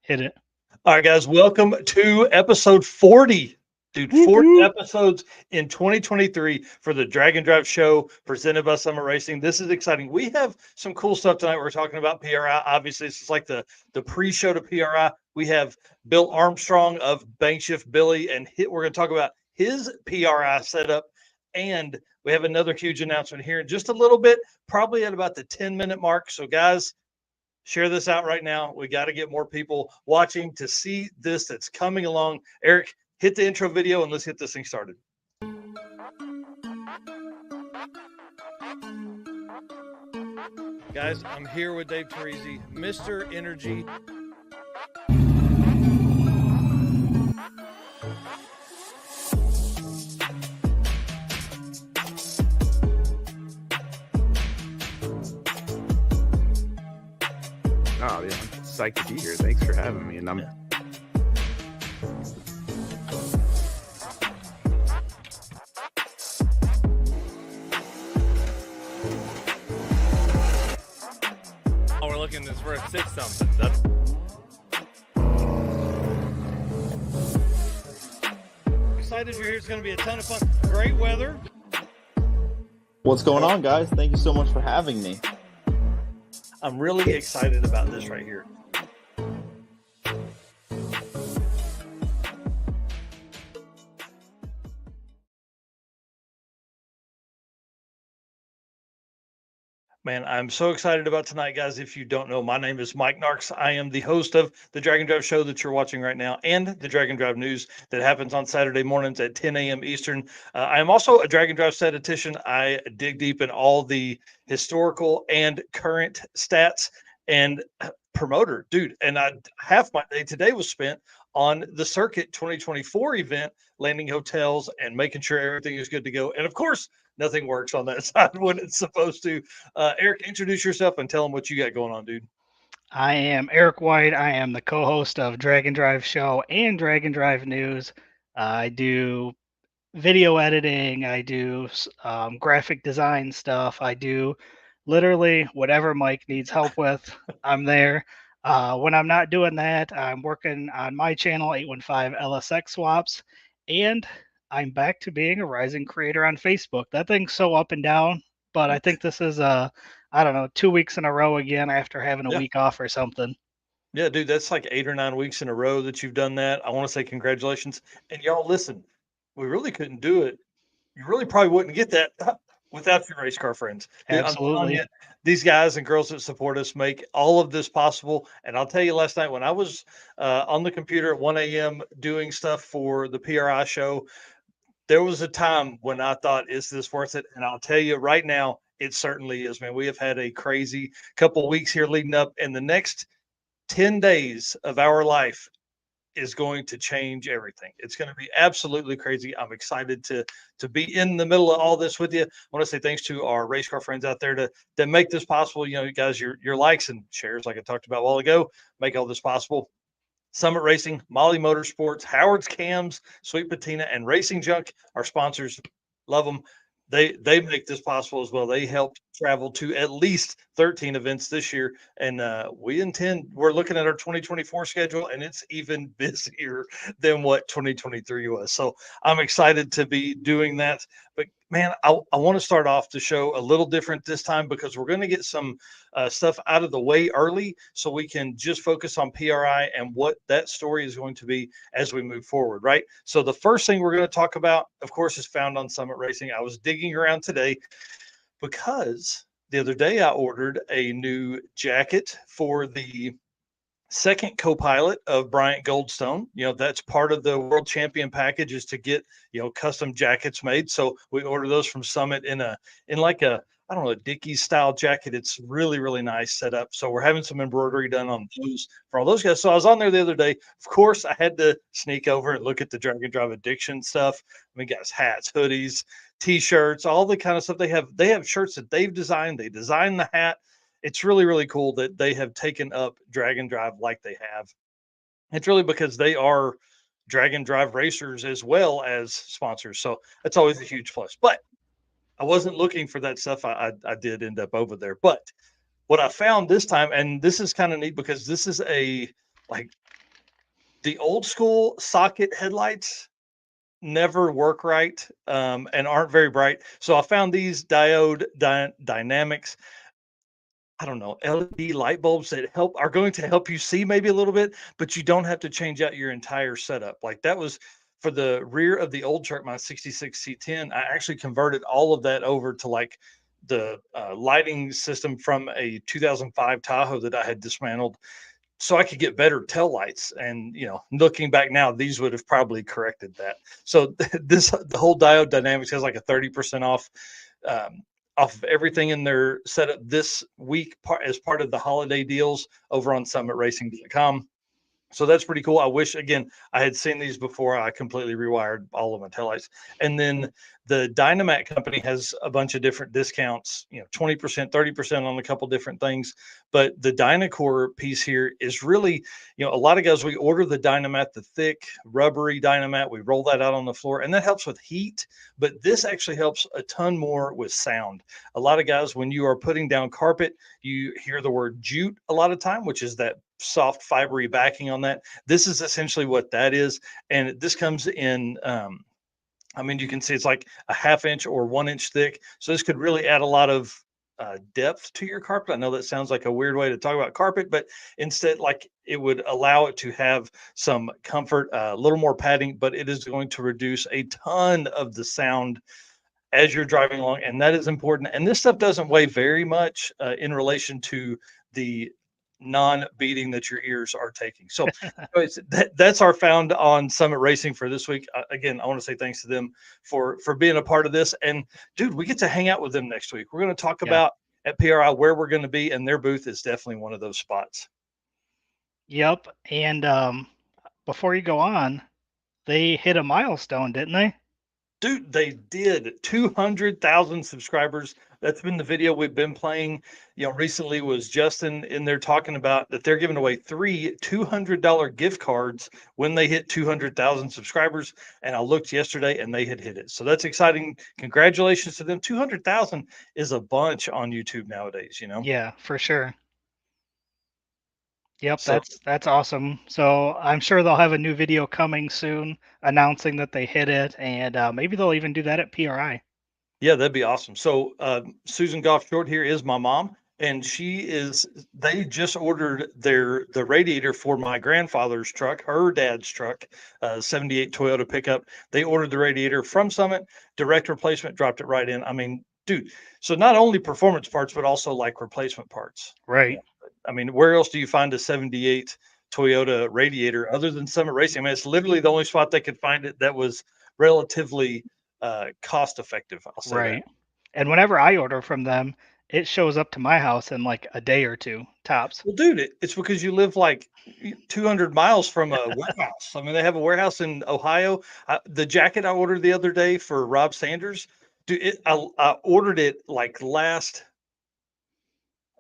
Hit it. All right, guys, welcome to episode 40. Dude, 40 episodes in 2023 for the Drag and Drive show presented by Summit Racing. This is exciting. We have some cool stuff tonight. We're talking about PRI. Obviously, this is like the pre-show to PRI. We have Bill Armstrong of Bangshift Billy, and we're going to talk about his PRI setup. And we have another huge announcement here in just a little bit, probably at about the 10-minute mark. So, guys, share this out right now. We got to get more people watching to see this that's coming along. Eric, hit the intro video and let's get this thing started. Guys, I'm here with Dave Teresi, Mr. Energy. Oh, yeah, I'm psyched to be here. Thanks for having me. And I'm we're looking for a 6 something. That's Excited you're here. It's going to be a ton of fun. Great weather. What's going on, guys? Thank you so much for having me. I'm really excited about this right here. Man, I'm so excited about tonight, guys. If you don't know, my name is Mike Narks. I am the host of the Drag and Drive show that you're watching right now and the Drag and Drive news that happens on Saturday mornings at 10 a.m. Eastern. I am also a Drag and Drive statistician. I dig deep in all the historical and current stats and promoter, dude. And half my day today was spent on the Circuit 2024 event, landing hotels and making sure everything is good to go. And of course, nothing works on that side when it's supposed to. Eric, introduce yourself and tell them what you got going on, dude. I am Eric White. I am the co-host of Drag and Drive Show and Drag and Drive News. I do video editing. I do graphic design stuff. I do literally whatever Mike needs help with. I'm there. When I'm not doing that, I'm working on my channel, 815 LSX Swaps, and I'm back to being a rising creator on Facebook. That thing's so up and down, but I think this is I don't know, 2 weeks in a row again after having a week off or something. Yeah, dude, that's like 8 or 9 weeks in a row that you've done that. I want to say congratulations. And y'all, listen, we really couldn't do it. You really probably wouldn't get that without your race car friends. Dude, Absolutely. These guys and girls that support us make all of this possible. And I'll tell you, last night when I was on the computer at 1 a.m. doing stuff for the PRI show, there was a time when I thought, is this worth it? And I'll tell you right now, it certainly is, man. We have had a crazy couple of weeks here leading up, and the next 10 days of our life is going to change everything. It's going to be absolutely crazy. I'm excited to be in the middle of all this with you. I want to say thanks to our race car friends out there that make this possible. You know, you guys, your likes and shares, like I talked about a while ago, make all this possible. Summit Racing, Molly Motorsports, Howard's Cams, Sweet Patina, and Racing Junk, our sponsors. Love them. They make this possible as well. They helped travel to at least 13 events this year, and we're looking at our 2024 schedule, and it's even busier than what 2023 was. So I'm excited to be doing that. But man, I want to start off the show a little different this time because we're going to get some stuff out of the way early so we can just focus on PRI and what that story is going to be as we move forward, right? So the first thing we're going to talk about, of course, is found on Summit Racing. I was digging around today because the other day I ordered a new jacket for the second co-pilot of Bryant Goldstone. You know, that's part of the world champion package is to get, you know, custom jackets made. So we order those from Summit in like a, I don't know, a Dickies style jacket. It's really, really nice setup. So we're having some embroidery done on those for all those guys. So I was on there the other day. Of course, I had to sneak over and look at the Drag and Drive Addiction stuff. I mean, guys, hats, hoodies, T-shirts, all the kind of stuff. They have shirts that they've designed. They designed the hat. It's really, really cool that they have taken up Drag and Drive like they have. It's really because they are Drag and Drive racers as well as sponsors. So that's always a huge plus. But I wasn't looking for that stuff. I did end up over there. But what I found this time, and this is kind of neat because this is a like the old school socket headlights never work right, and aren't very bright. So I found these diode dynamics, I don't know, LED light bulbs that are going to help you see maybe a little bit, but you don't have to change out your entire setup. Like that was for the rear of the old truck, my 66 C10. I actually converted all of that over to like the lighting system from a 2005 Tahoe that I had dismantled so I could get better tail lights. And, looking back now, these would have probably corrected that. So the whole diode dynamics has like a 30% off of everything in their setup this week as part of the holiday deals over on summitracing.com. So that's pretty cool. I wish, again, I had seen these before. I completely rewired all of my taillights. And then the Dynamat company has a bunch of different discounts, 20%, 30% on a couple different things. But the Dynacore piece here is really, a lot of guys, we order the Dynamat, the thick, rubbery Dynamat. We roll that out on the floor, and that helps with heat. But this actually helps a ton more with sound. A lot of guys, when you are putting down carpet, you hear the word jute a lot of time, which is that soft fibery backing on that. This is essentially what that is. And this comes in, you can see it's like a 1/2 inch or 1 inch thick. So this could really add a lot of depth to your carpet. I know that sounds like a weird way to talk about carpet, but instead, like it would allow it to have some comfort, a little more padding, but it is going to reduce a ton of the sound as you're driving along. And that is important. And this stuff doesn't weigh very much in relation to the non-beating that your ears are taking. So that's our found on Summit Racing for this week. Again, I want to say thanks to them for being a part of this. And dude, we get to hang out with them next week. We're going to talk about at PRI where we're going to be, and their booth is definitely one of those spots. Yep. And before you go on, they hit a milestone, didn't they? Dude, they did. 200,000 subscribers. That's been the video we've been playing. Recently was Justin in there talking about that they're giving away 3 $200 gift cards when they hit 200,000 subscribers. And I looked yesterday and they had hit it. So that's exciting. Congratulations to them. 200,000 is a bunch on YouTube nowadays, Yeah, for sure. Yep, So- that's awesome. So I'm sure they'll have a new video coming soon announcing that they hit it, and maybe they'll even do that at PRI. Yeah, that'd be awesome. So Susan Goff Short here is my mom, and they just ordered the radiator for my grandfather's truck, her dad's truck, 78 Toyota pickup. They ordered the radiator from Summit, direct replacement, dropped it right in. I mean, dude, so not only performance parts, but also like replacement parts. Right. I mean, where else do you find a 78 Toyota radiator other than Summit Racing? I mean, it's literally the only spot they could find it that was relatively cost effective. I'll say Right. that. And whenever I order from them, it shows up to my house in like a day or two, tops. Well, dude, it's because you live like 200 miles from a warehouse. I mean, they have a warehouse in Ohio. The jacket I ordered the other day for Rob Sanders, dude, I ordered it like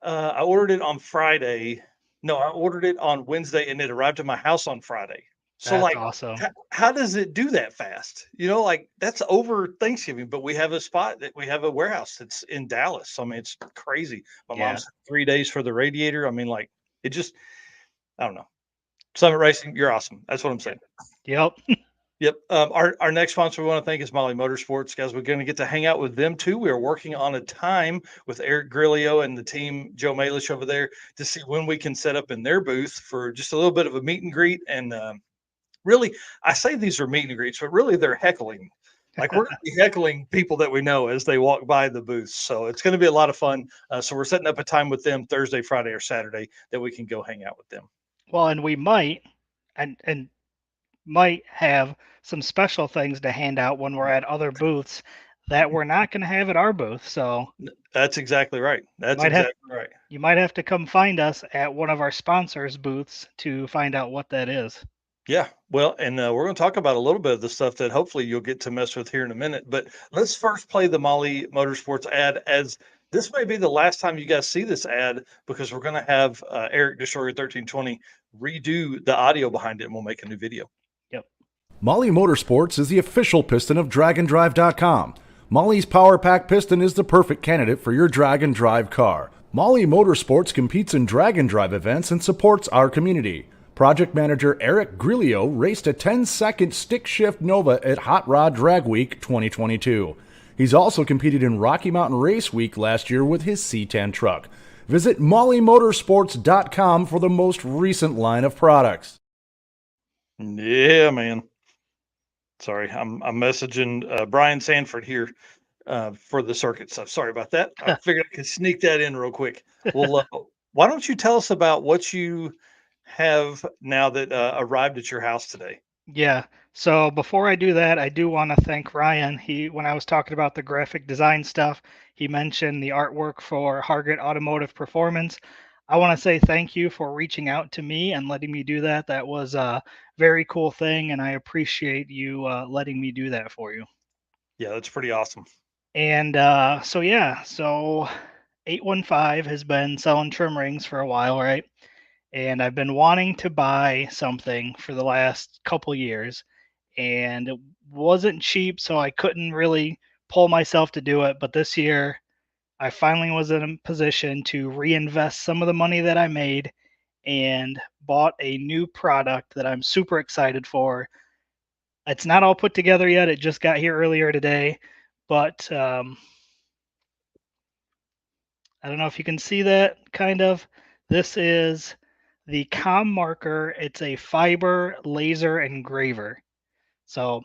I ordered it on Friday. No, I ordered it on Wednesday and it arrived at my house on Friday. So That's like, awesome. how does it do that fast? Like that's over Thanksgiving, but we have a warehouse that's in Dallas. I mean, it's crazy. My Yeah. mom said 3 days for the radiator. I mean, like it just, I don't know. Summit Racing, you're awesome. That's what I'm saying. Yep. Yep. Our next sponsor we want to thank is Molly Motorsports. Guys, we're going to get to hang out with them too. We are working on a time with Eric Grillo and the team, Joe Malish over there, to see when we can set up in their booth for just a little bit of a meet and greet. And really, I say these are meet and greets, but really they're heckling. Like we're going to be heckling people that we know as they walk by the booth. So it's going to be a lot of fun. So we're setting up a time with them Thursday, Friday, or Saturday that we can go hang out with them. Well, and we might might have some special things to hand out when we're at other booths that we're not going to have at our booth. So That's exactly right. That's Might have- exactly right. you might have to come find us at one of our sponsors' booths to find out what that is. Yeah, well, and we're going to talk about a little bit of the stuff that hopefully you'll get to mess with here in a minute. But let's first play the Molly Motorsports ad, as this may be the last time you guys see this ad, because we're going to have Eric Destroyer 1320 redo the audio behind it, and we'll make a new video. Molly Motorsports is the official piston of DragOnDrive.com. Molly's Power Pack piston is the perfect candidate for your drag and drive car. Molly Motorsports competes in drag and drive events and supports our community. Project manager Eric Grillo raced a 10-second stick shift Nova at Hot Rod Drag Week 2022. He's also competed in Rocky Mountain Race Week last year with his C10 truck. Visit mollymotorsports.com for the most recent line of products. Yeah, man. Sorry, I'm messaging Brian Sanford here for the circuit stuff. Sorry about that. I figured I could sneak that in real quick. Well, why don't you tell us about what you have now that arrived at your house today? Yeah. So before I do that, I do want to thank Ryan. When I was talking about the graphic design stuff, he mentioned the artwork for Hargett Automotive Performance. I want to say thank you for reaching out to me and letting me do that. That was a very cool thing, and I appreciate you letting me do that for you. Yeah, that's pretty awesome. And so 815 has been selling trim rings for a while, right? And I've been wanting to buy something for the last couple years, and it wasn't cheap, so I couldn't really pull myself to do it. But this year, I finally was in a position to reinvest some of the money that I made and bought a new product that I'm super excited for. It's not all put together yet. It just got here earlier today, but I don't know if you can see that kind of. This is the Com Marker. It's a fiber laser engraver. So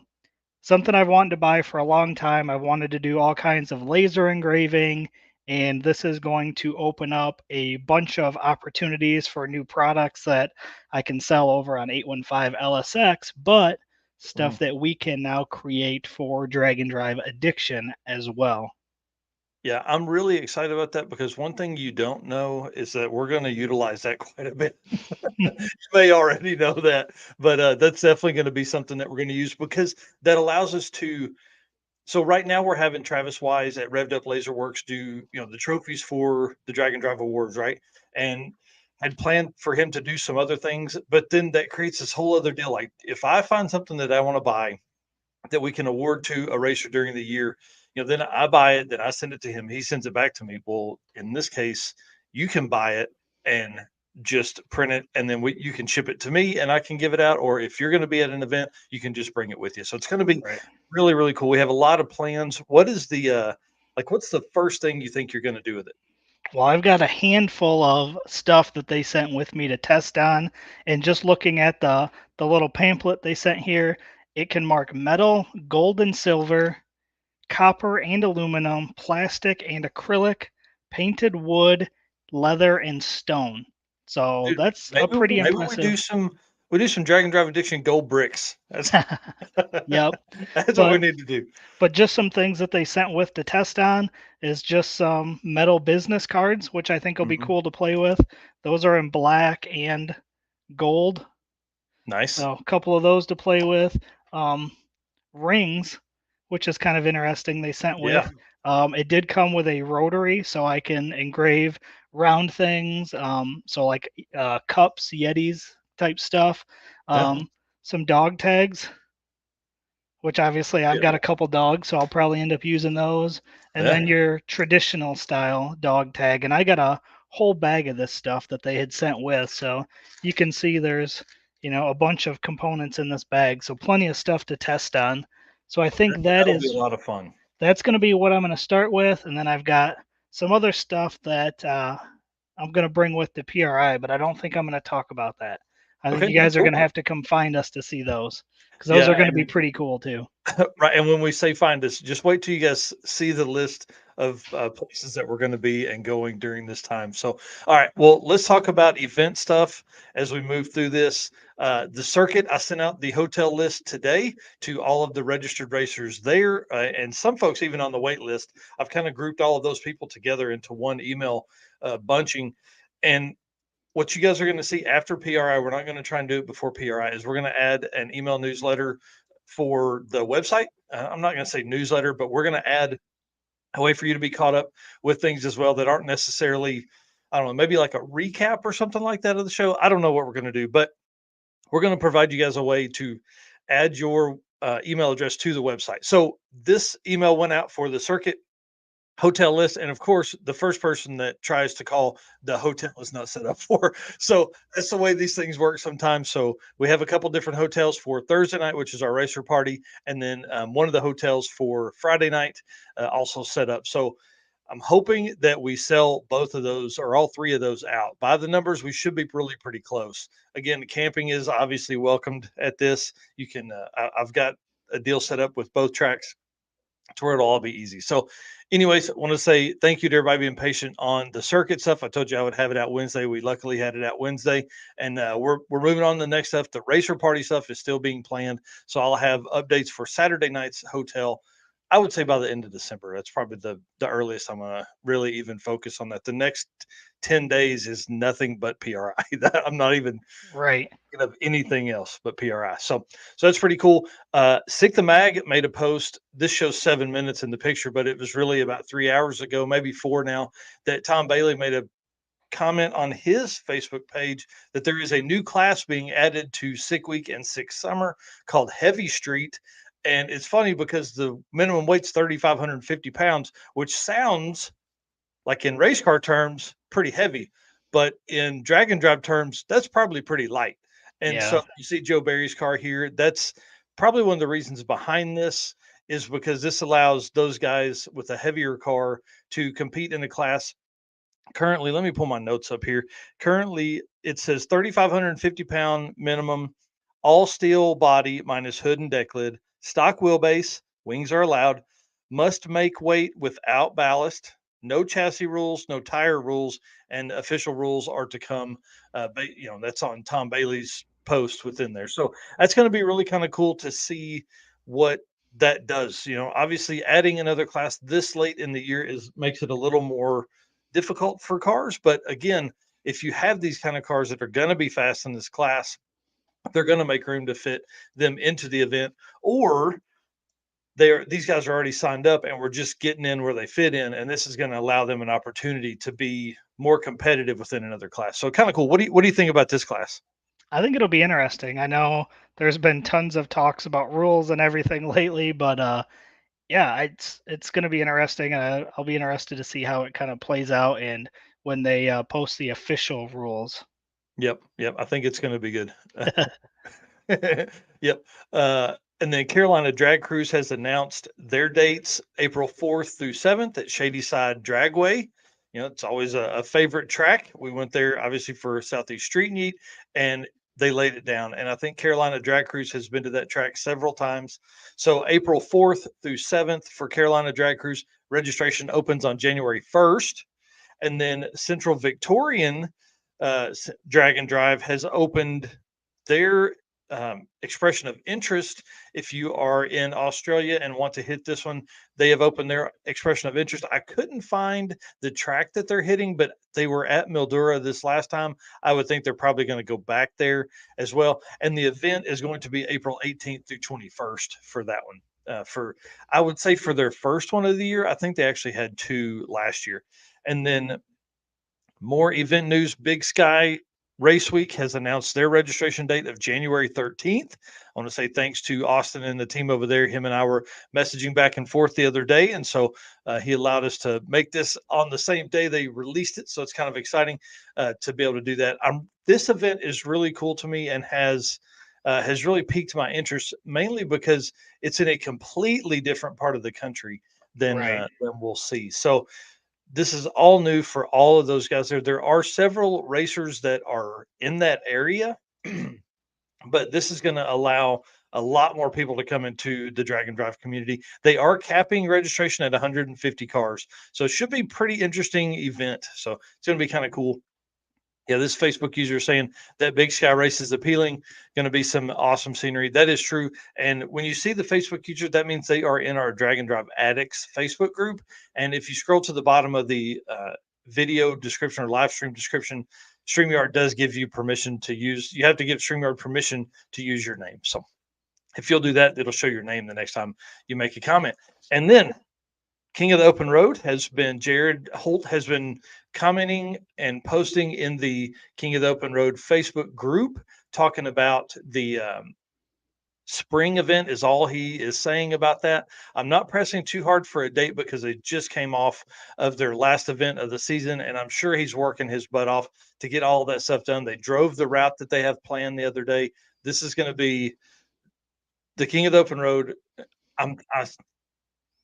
something I've wanted to buy for a long time. I've wanted to do all kinds of laser engraving, and this is going to open up a bunch of opportunities for new products that I can sell over on 815 LSX, but stuff that we can now create for Drag and Drive Addiction as well. Yeah, I'm really excited about that because one thing you don't know is that we're going to utilize that quite a bit. You may already know that, but that's definitely going to be something that we're going to use because that allows us to. So right now we're having Travis Wise at Revved Up Laser Works do the trophies for the Drag and Drive Awards, right? And had planned for him to do some other things, but then that creates this whole other deal. Like if I find something that I want to buy that we can award to a racer during the year, then I buy it, then I send it to him. He sends it back to me. Well, in this case, you can buy it and just print it, and then you can ship it to me, and I can give it out. Or if you're going to be at an event, you can just bring it with you. So it's going to be Right. really, really cool. We have a lot of plans. What is the what's the first thing you think you're going to do with it? Well, I've got a handful of stuff that they sent with me to test on, and just looking at the little pamphlet they sent here, it can mark metal, gold and silver, copper and aluminum, plastic and acrylic, painted wood, leather, and stone. So Dude, that's a pretty maybe impressive. we do some Drag and Drive Addiction gold bricks. That's Yep. that's what we need to do. But just some things that they sent with to test on is just some metal business cards, which I think will be Mhm. cool to play with. Those are in black and gold. Nice. So a couple of those to play with. Rings, which is kind of interesting, they sent Yeah. with. It did come with a rotary, so I can engrave round things. So like cups, Yetis type stuff. Yeah. Some dog tags, which obviously I've got a couple dogs, so I'll probably end up using those. And then Yeah. your traditional style dog tag. And I got a whole bag of this stuff that they had sent with. So you can see there's, a bunch of components in this bag. So plenty of stuff to test on. So I think That'll be a lot of fun. that's going to be what I'm going to start with. And then I've got some other stuff that I'm going to bring with the PRI, but I don't think I'm going to talk about that. I think Okay, you guys are cool. going to have to come find us to see those because those Yeah, are going to be and pretty cool too. right. And when we say find us, just wait till you guys see the list of places that we're going to be and going during this time. So, all right. Well, let's talk about event stuff as we move through this. The circuit, I sent out the hotel list today to all of the registered racers there, and some folks even on the wait list. I've kind of grouped all of those people together into one email bunching. And what you guys are going to see after PRI, we're not going to try and do it before PRI, is we're going to add an email newsletter for the website. I'm not going to say newsletter, but we're going to add a way for you to be caught up with things as well that aren't necessarily, I don't know, maybe like a recap or something like that of the show. I don't know what we're going to do, but we're going to provide you guys a way to add your email address to the website. So this email went out for the circuit hotel list. And of course, the first person that tries to call, the hotel is not set up for. So that's the way these things work sometimes. So we have a couple different hotels for Thursday night, which is our racer party. And then one of the hotels for Friday night also set up. So I'm hoping that we sell both of those or all three of those out. By the numbers, we should be really pretty close. Again, camping is obviously welcomed at this. You can, I've got a deal set up with both tracks to where it'll all be easy. So, anyways, I want to say thank you to everybody being patient on the circuit stuff. I told you I would have it out Wednesday. We luckily had it out Wednesday, and we're moving on to the next stuff. The racer party stuff is still being planned, so I'll have updates for Saturday night's hotel. I would say by the end of December. That's probably the earliest I'm gonna really even focus on that. The next 10 days is nothing but PRI. I'm not even Right. of anything else but PRI. So that's pretty cool. Sick the Mag made a post. This shows 7 minutes in the picture, but it was really about 3 hours ago, maybe 4 now, that Tom Bailey made a comment on his Facebook page that there is a new class being added to Sick Week and Sick Summer called Heavy Street. And it's funny because the minimum weight's 3,550 pounds, which sounds like in race car terms, pretty heavy. But in drag and drive terms, that's probably pretty light. And Yeah. so you see Joe Barry's car here. That's probably one of the reasons behind this is because this allows those guys with a heavier car to compete in a class. Currently, let me pull my notes up here. Currently, it says 3,550-pound minimum, all steel body minus hood and deck lid, stock wheelbase, wings are allowed, must make weight without ballast, no chassis rules, no tire rules, and official rules are to come. That's on Tom Bailey's post within there. So that's going to be really kind of cool to see what that does. Obviously, adding another class this late in the year makes it a little more difficult for cars. But again, if you have these kind of cars that are going to be fast in this class, they're going to make room to fit them into the event, or these guys are already signed up and we're just getting in where they fit in, and this is going to allow them an opportunity to be more competitive within another class. So kind of cool. What do you think about this class? I think it'll be interesting. I know there's been tons of talks about rules and everything lately, but yeah, it's going to be interesting. I'll be interested to see how it kind of plays out and when they post the official rules. Yep. I think it's going to be good. Yep. And then Carolina Drag Cruise has announced their dates April 4th through 7th at Shadyside Dragway. It's always a favorite track. We went there obviously for Southeast Street Meet, and they laid it down. And I think Carolina Drag Cruise has been to that track several times. So April 4th through 7th for Carolina Drag Cruise. Registration opens on January 1st. And then Central Victorian Drag and Drive has opened their expression of interest. If you are in Australia and want to hit this one, they have opened their expression of interest. I couldn't find the track that they're hitting, but they were at Mildura this last time. I would think they're probably going to go back there as well. And the event is going to be April 18th through 21st for that one. I would say for their first one of the year, I think they actually had 2 last year. And then more event news. Big Sky Race Week has announced their registration date of January 13th. I want to say thanks to Austin and the team over there. Him and I were messaging back and forth the other day, and so he allowed us to make this on the same day they released it. So it's kind of exciting to be able to do that. This event is really cool to me and has really piqued my interest, mainly because it's in a completely different part of the country than we'll see. So this is all new for all of those guys there. There are several racers that are in that area, but this is going to allow a lot more people to come into the drag and drive community. They are capping registration at 150 cars. So it should be pretty interesting event. So it's going to be kind of cool. Yeah, this Facebook user is saying that Big Sky Race is appealing, going to be some awesome scenery. That is true. And when you see the Facebook user, that means they are in our Drag and Drive Addicts Facebook group. And if you scroll to the bottom of the video description or live stream description, StreamYard does give you permission to use. You have to give StreamYard permission to use your name. So if you'll do that, it'll show your name the next time you make a comment. And then King of the Open Road has been Jared Holt has been commenting and posting in the King of the Open Road Facebook group, talking about the spring event is all he is saying about that. I'm not pressing too hard for a date because they just came off of their last event of the season, and I'm sure he's working his butt off to get all that stuff done. They drove the route that they have planned the other day. This is going to be the King of the Open Road. I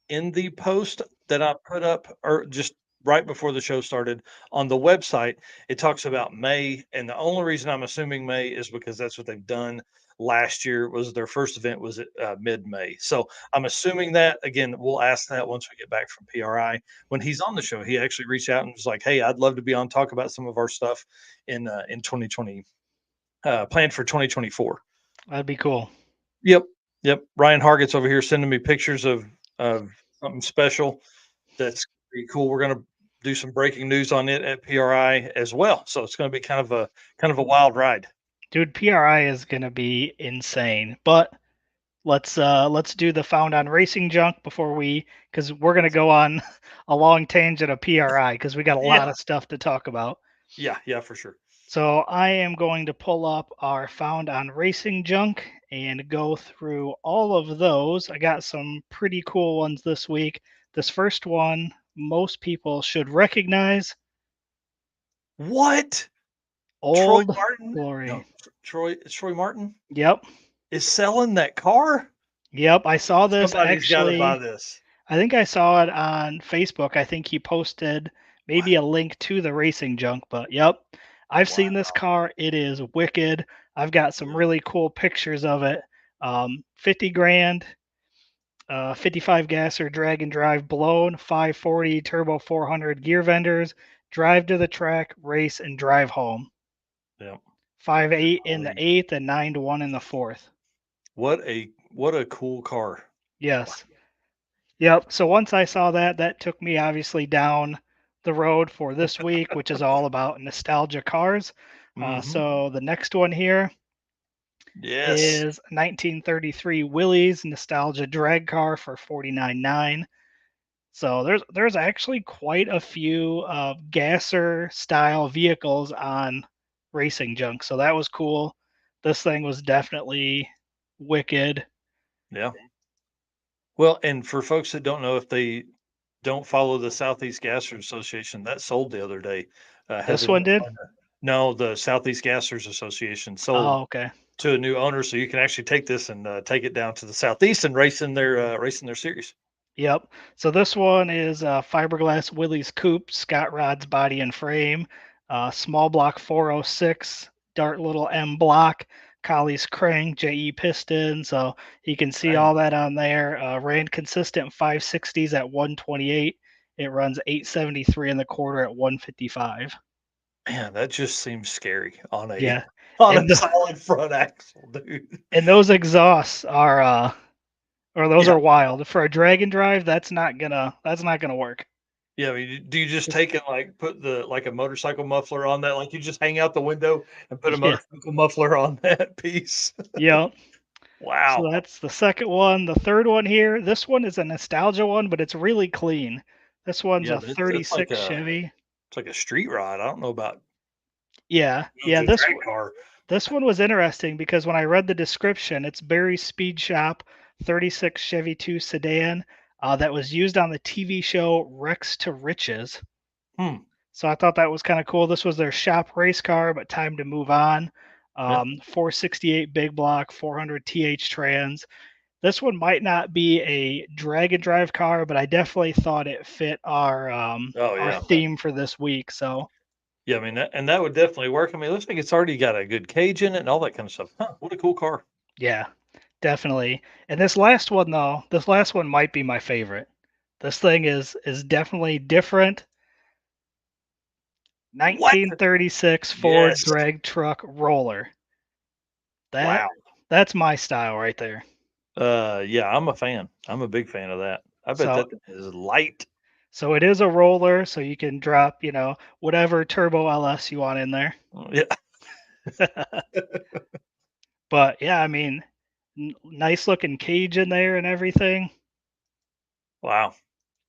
in the post that I put up or just right before the show started on the website, it talks about May. And the only reason I'm assuming May is because that's what they've done last year was their first event was at mid-May. So I'm assuming that again, we'll ask that once we get back from PRI. When he's on the show, he actually reached out and was like, hey, I'd love to be on, talk about some of our stuff in 2020, planned for 2024. That'd be cool. Yep. Yep. Ryan Hargett's over here sending me pictures of something special that's pretty cool. We're going to do some breaking news on it at PRI as well. So it's going to be kind of a wild ride. Dude, PRI is gonna be insane. But let's do the Found on Racing Junk before because we're gonna go on a long tangent of PRI because we got a lot Yeah. of stuff to talk about. Yeah, for sure. So I am going to pull up our Found on Racing Junk and go through all of those. I got some pretty cool ones this week. This first one, most people should recognize. What? Old Troy Martin? Glory. No, Troy Martin Yep. is selling that car? Yep. I saw this Somebody's got to actually. buy this. I think I saw it on Facebook. I think he posted maybe a link to the Racing Junk, but yep. I've seen this car. It is wicked. I've got some really cool pictures of it. 50 grand, 55 gasser drag and drive blown, 540 turbo 400 gear vendors, drive to the track, race, and drive home. Yeah. 5.8 in the 8th and 9 to 1 in the 4th. What a cool car. Yes. Yep. So once I saw that, that took me obviously down the road for this week, which is all about nostalgia cars. So the next one here Yes. is 1933 Willys nostalgia drag car for $49,900. So there's actually quite a few gasser style vehicles on Racing Junk. So that was cool. This thing was definitely wicked. Yeah. Well, and for folks that don't know, if they don't follow the Southeast Gassers Association, that sold the other day. This one did? No, the Southeast Gassers Association Oh, sold okay. to a new owner, so you can actually take this and take it down to the Southeast and race in their series. Yep. So this one is fiberglass Willys coupe, Scott Rod's body and frame, small block 406, Dart little M block, Colley's crank, JE piston. So you can see all that on there. Ran consistent 560s at 128. It runs 873 in the quarter at 155. Man, that just seems scary on a Yeah. solid front axle, dude. And those exhausts are are wild. For a drag and drive, that's not gonna work. Yeah, I mean, do you just take it like put a motorcycle muffler on that? Like you just hang out the window and put a motorcycle muffler on that piece? Yep. Wow. So that's the second one. The third one here, this one is a nostalgia one, but it's really clean. This one's a 36 Chevy. It's like a street ride. I don't know about. Yeah. Car. This one was interesting because when I read the description, it's Barry's Speed Shop 36 Chevy 2 sedan that was used on the TV show Rex to Riches. So I thought that was kind of cool. This was their shop race car, but time to move on. 468 big block, 400 TH trans. This one might not be a drag and drive car, but I definitely thought it fit our theme for this week. So yeah, I mean, that would definitely work. I mean, it looks like it's already got a good cage in it and all that kind of stuff. Huh, what a cool car. Yeah, definitely. And this last one might be my favorite. This thing is definitely different. 1936 Ford drag truck roller. That's my style right there. Yeah, I'm a fan. I'm a big fan of that. I bet that is light. So it is a roller, so you can drop, whatever turbo LS you want in there. Yeah. But yeah, I mean, nice looking cage in there and everything. Wow.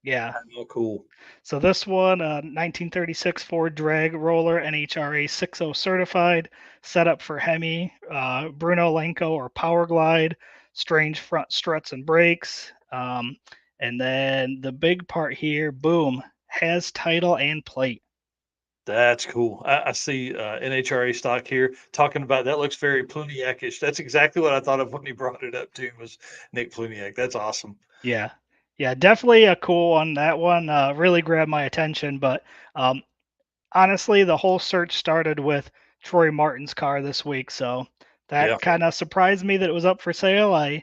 Yeah. Oh, cool. So this one, 1936 Ford drag roller, NHRA 60 certified, set up for Hemi, Bruno Lenko or Power Glide. strange front struts and brakes. And then the big part here, boom, has title and plate. That's cool. I see NHRA stock here talking about that. Looks very Pluniak-ish. That's exactly what I thought of when he brought it up too. Was Nick Pluniak? That's awesome. Yeah. Yeah, definitely a cool one. That one really grabbed my attention. But um, honestly, the whole search started with Troy Martin's car this week. So Yeah. that kind of surprised me that it was up for sale. I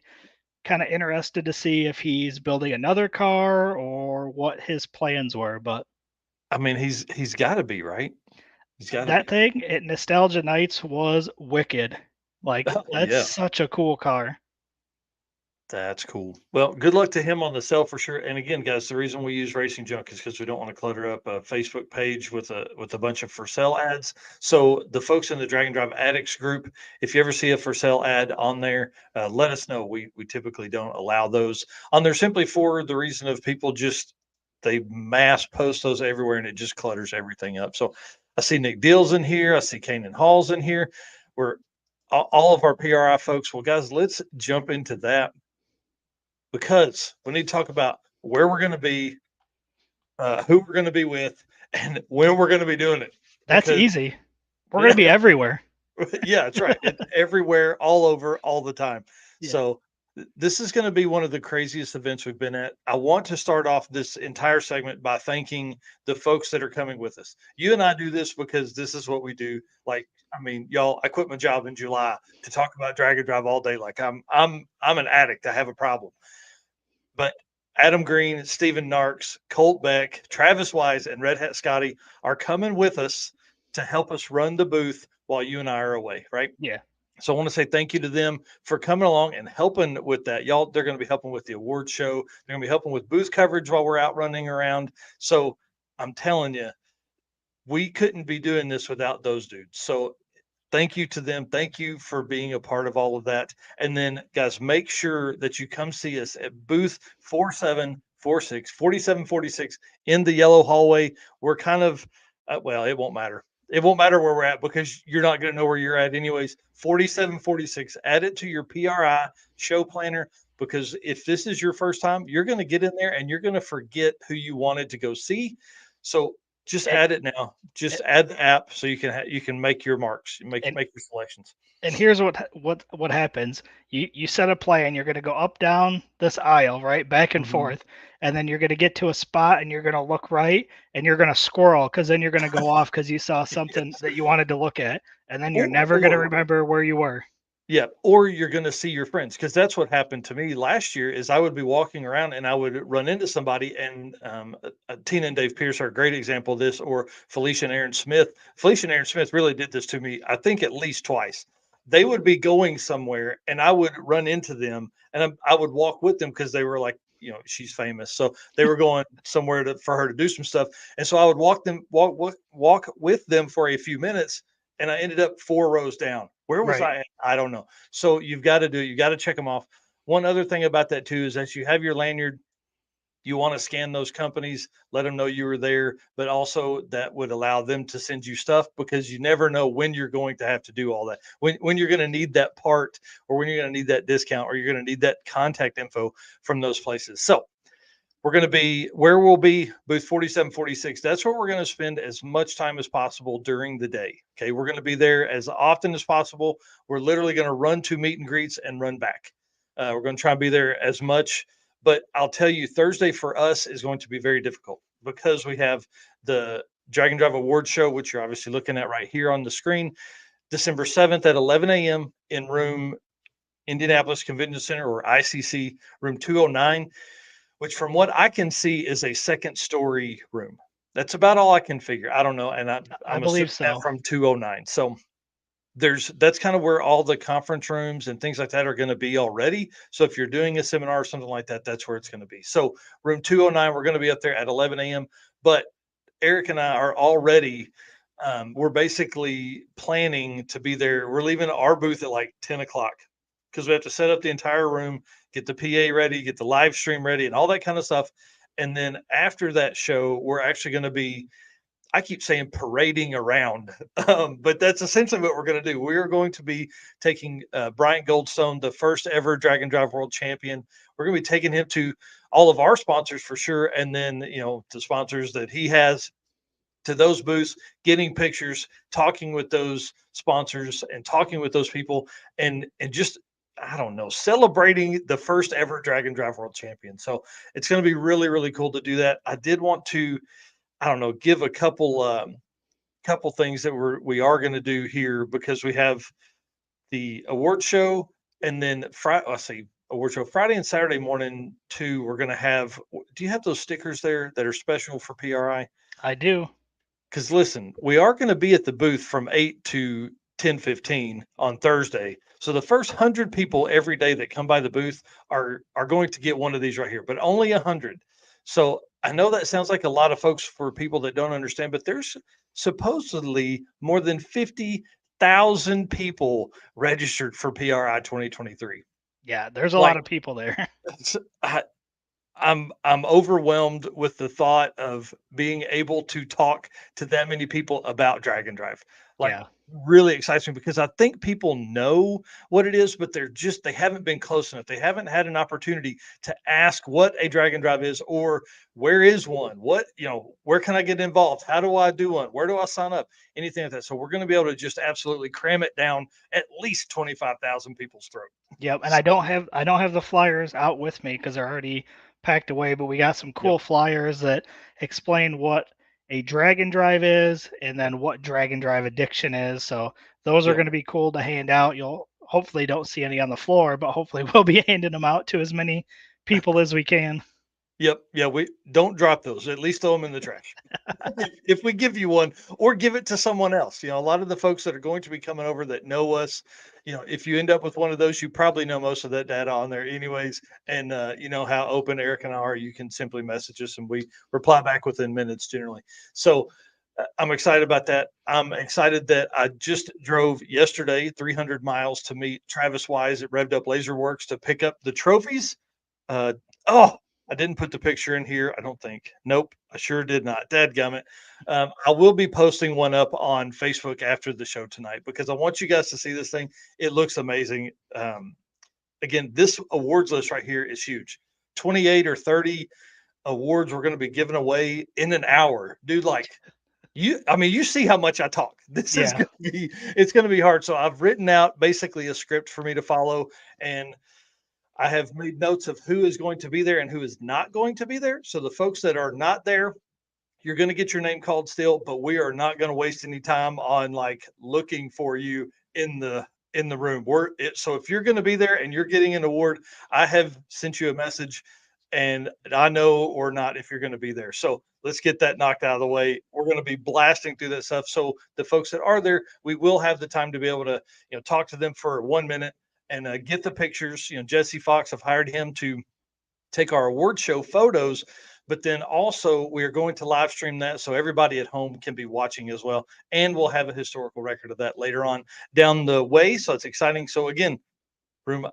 kind of interested to see if he's building another car or what his plans were. But I mean, he's got to be right. He's got to that be. thing at Nostalgia Nights was wicked. Like, Oh that's yeah. such a cool car. That's cool. Well, good luck to him on the sale for sure. And again, guys, the reason we use Racing Junk is because we don't want to clutter up a Facebook page with a bunch of for sale ads. So the folks in the Drag and Drive Addicts group, if you ever see a for sale ad on there, let us know. We typically don't allow those on there simply for the reason of people just they mass post those everywhere and it just clutters everything up. So I see Nick Deals in here. I see Kanan Halls in here. We're all of our PRI folks. Well, guys, let's jump into that because we need to talk about where we're going to be, who we're going to be with, and when we're going to be doing it. That's Because, easy. We're going to be everywhere. yeah, that's right. It's everywhere, all over, all the time. Yeah. So this is going to be one of the craziest events we've been at. I want to start off this entire segment by thanking the folks that are coming with us. You and I do this because this is what we do. Like, I mean, y'all, I quit my job in July to talk about drag and drive all day. Like I'm an addict. I have a problem. But Adam Green, Stephen Narks, Colt Beck, Travis Wise, and Red Hat Scotty are coming with us to help us run the booth while you and I are away, right? Yeah. So I want to say thank you to them for coming along and helping with that. Y'all, they're going to be helping with the award show. They're going to be helping with booth coverage while we're out running around. So I'm telling you, we couldn't be doing this without those dudes. So thank you to them. Thank you for being a part of all of that. And then, guys, make sure that you come see us at booth 4746 in the yellow hallway. We're kind of, well, it won't matter. It won't matter where we're at because you're not going to know where you're at anyways. 4746, add it to your PRI show planner because if this is your first time, you're going to get in there and you're going to forget who you wanted to go see. So just And- add it now. Just add the app so you can make your marks, make And- your selections. And here's what happens. You set a plan. You're going to go up, down this aisle, right, back and Mhm. forth, and then you're going to get to a spot, and you're going to look right, and you're going to squirrel, because then you're going to go off because you saw something Yes. that you wanted to look at, and then you're Or- never going to or- remember where you were. Yeah, or you're going to see your friends because that's what happened to me last year. Is I would be walking around and I would run into somebody, and Tina and Dave Pierce are a great example of this, or Felicia and Aaron Smith. Felicia and Aaron Smith really did this to me, I think, at least twice. They would be going somewhere, and I would run into them, and I would walk with them because they were like, you know, she's famous, so they were going somewhere for her to do some stuff, and so I would walk with them for a few minutes, and I ended up 4 rows down. Where was Right. I at? I don't know. So you got to check them off. One other thing about that too is that you have your lanyard, you want to scan those companies, let them know you were there, but also that would allow them to send you stuff because you never know when you're going to have to do all that. When you're going to need that part or when you're going to need that discount or you're going to need that contact info from those places. So we're going to be where we'll be booth 4746. That's where we're going to spend as much time as possible during the day. Okay. We're going to be there as often as possible. We're literally going to run to meet and greets and run back. We're going to try and be there as much, but I'll tell you, Thursday for us is going to be very difficult because we have the Drag and Drive Award Show, which you're obviously looking at right here on the screen, December 7th at 11 a.m. in room Indianapolis Convention Center, or ICC, room 209. Which from what I can see is a second story room. That's about all I can figure. I don't know. And I'm believe assuming that so. from 209. So that's kind of where all the conference rooms and things like that are going to be already. So if you're doing a seminar or something like that, that's where it's going to be. So room 209, we're going to be up there at 11 a.m. But Eric and I are already, we're basically planning to be there. We're leaving our booth at like 10 o'clock because we have to set up the entire room, get the PA ready, get the live stream ready, and all that kind of stuff. And then after that show, we're actually going to be I keep saying parading around, but that's essentially what we're going to do. We are going to be taking Bryant Goldstone, the first ever Drag and Drive World Champion. We're going to be taking him to all of our sponsors for sure, and then the sponsors that he has, to those booths, getting pictures, talking with those sponsors, and talking with those people, and just, I don't know, celebrating the first ever Drag and Drive World Champion. So it's going to be really, really cool to do that. I did want to, I don't know, give a couple things that we are going to do here, because we have the award show, and then award show Friday and Saturday morning too. We're going to have. Do you have those stickers there that are special for PRI? I do. Because listen, we are going to be at the booth from 8 to 10:15 on Thursday. So the first 100 people every day that come by the booth are going to get one of these right here, but only 100. So I know that sounds like a lot of folks for people that don't understand, but there's supposedly more than 50,000 people registered for PRI 2023. Yeah, there's a lot of people there. I'm overwhelmed with the thought of being able to talk to that many people about Drag and Drive. Yeah. Really excites me, because I think people know what it is, but they haven't been close enough. They haven't had an opportunity to ask what a Drag and Drive is, or where is one? Where can I get involved? How do I do one? Where do I sign up? Anything like that. So we're going to be able to just absolutely cram it down at least 25,000 people's throat. Yep, and I don't have the flyers out with me because they're already packed away, but we got some cool flyers that explain what a drag and drive is, and then what drag and drive addiction is. So those are going to be cool to hand out. You'll hopefully don't see any on the floor, but hopefully we'll be handing them out to as many people as we can. Yep. Yeah. We don't drop those. At least throw them in the trash. If we give you one, or give it to someone else. A lot of the folks that are going to be coming over that know us, if you end up with one of those, you probably know most of that data on there anyways. And you know how open Eric and I are. You can simply message us and we reply back within minutes generally. So I'm excited about that. I'm excited that I just drove yesterday 300 miles to meet Travis Wise at Revved Up Laser Works to pick up the trophies. I didn't put the picture in here, I don't think. Nope, I sure did not. Dadgummit. I will be posting one up on Facebook after the show tonight, because I want you guys to see this thing. It looks amazing. Again, this awards list right here is huge. 28 or 30 awards we're going to be giving away in an hour. Dude, you see how much I talk. This is it's going to be hard. So I've written out basically a script for me to follow, and I have made notes of who is going to be there and who is not going to be there. So the folks that are not there, you're going to get your name called still, but we are not going to waste any time on looking for you in the room. So if you're going to be there and you're getting an award, I have sent you a message, and I know or not if you're going to be there. So let's get that knocked out of the way. We're going to be blasting through that stuff. So the folks that are there, we will have the time to be able to talk to them for 1 minute and get the pictures. Jesse Fox, I've hired him to take our award show photos, but then also we are going to live stream that so everybody at home can be watching as well. And we'll have a historical record of that later on down the way. So it's exciting. So again, room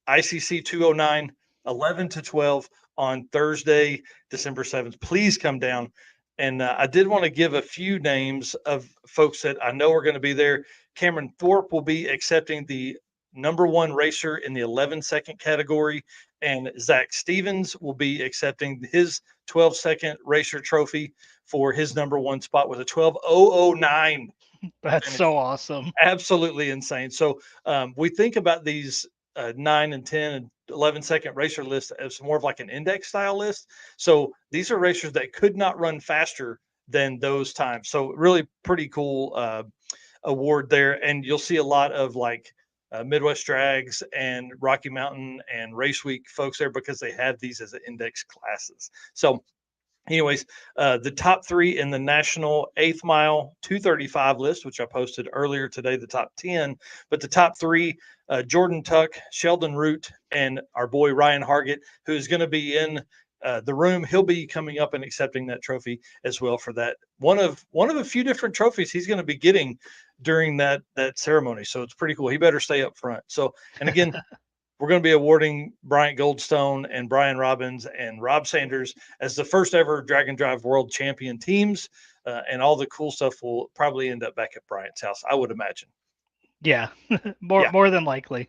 ICC 209, 11 to 12 on Thursday, December 7th. Please come down. And I did want to give a few names of folks that I know are going to be there. Cameron Thorpe will be accepting the #1 racer in the 11-second category, and Zach Stevens will be accepting his 12-second racer trophy for his #1 spot with a 12:009. That's so awesome. Absolutely insane. So we think about these 9 and 10 and 11-second racer lists as more of like an index style list. So these are racers that could not run faster than those times. So really pretty cool award there. And you'll see a lot of Midwest Drags and Rocky Mountain and Race Week folks there, because they have these as index classes. So anyways, the top 3 in the national 8th mile 235 list, which I posted earlier today, the top 10, but the top 3, Jordan Tuck, Sheldon Root, and our boy Ryan Hargett, who is going to be in the room. He'll be coming up and accepting that trophy as well for that. One of a few different trophies he's going to be getting during that ceremony. So it's pretty cool. He better stay up front. So, and again, we're going to be awarding Bryant Goldstone and Brian Robbins and Rob Sanders as the first ever Drag and Drive World Champion teams. And all the cool stuff will probably end up back at Bryant's house, I would imagine. Yeah, Yeah. more than likely.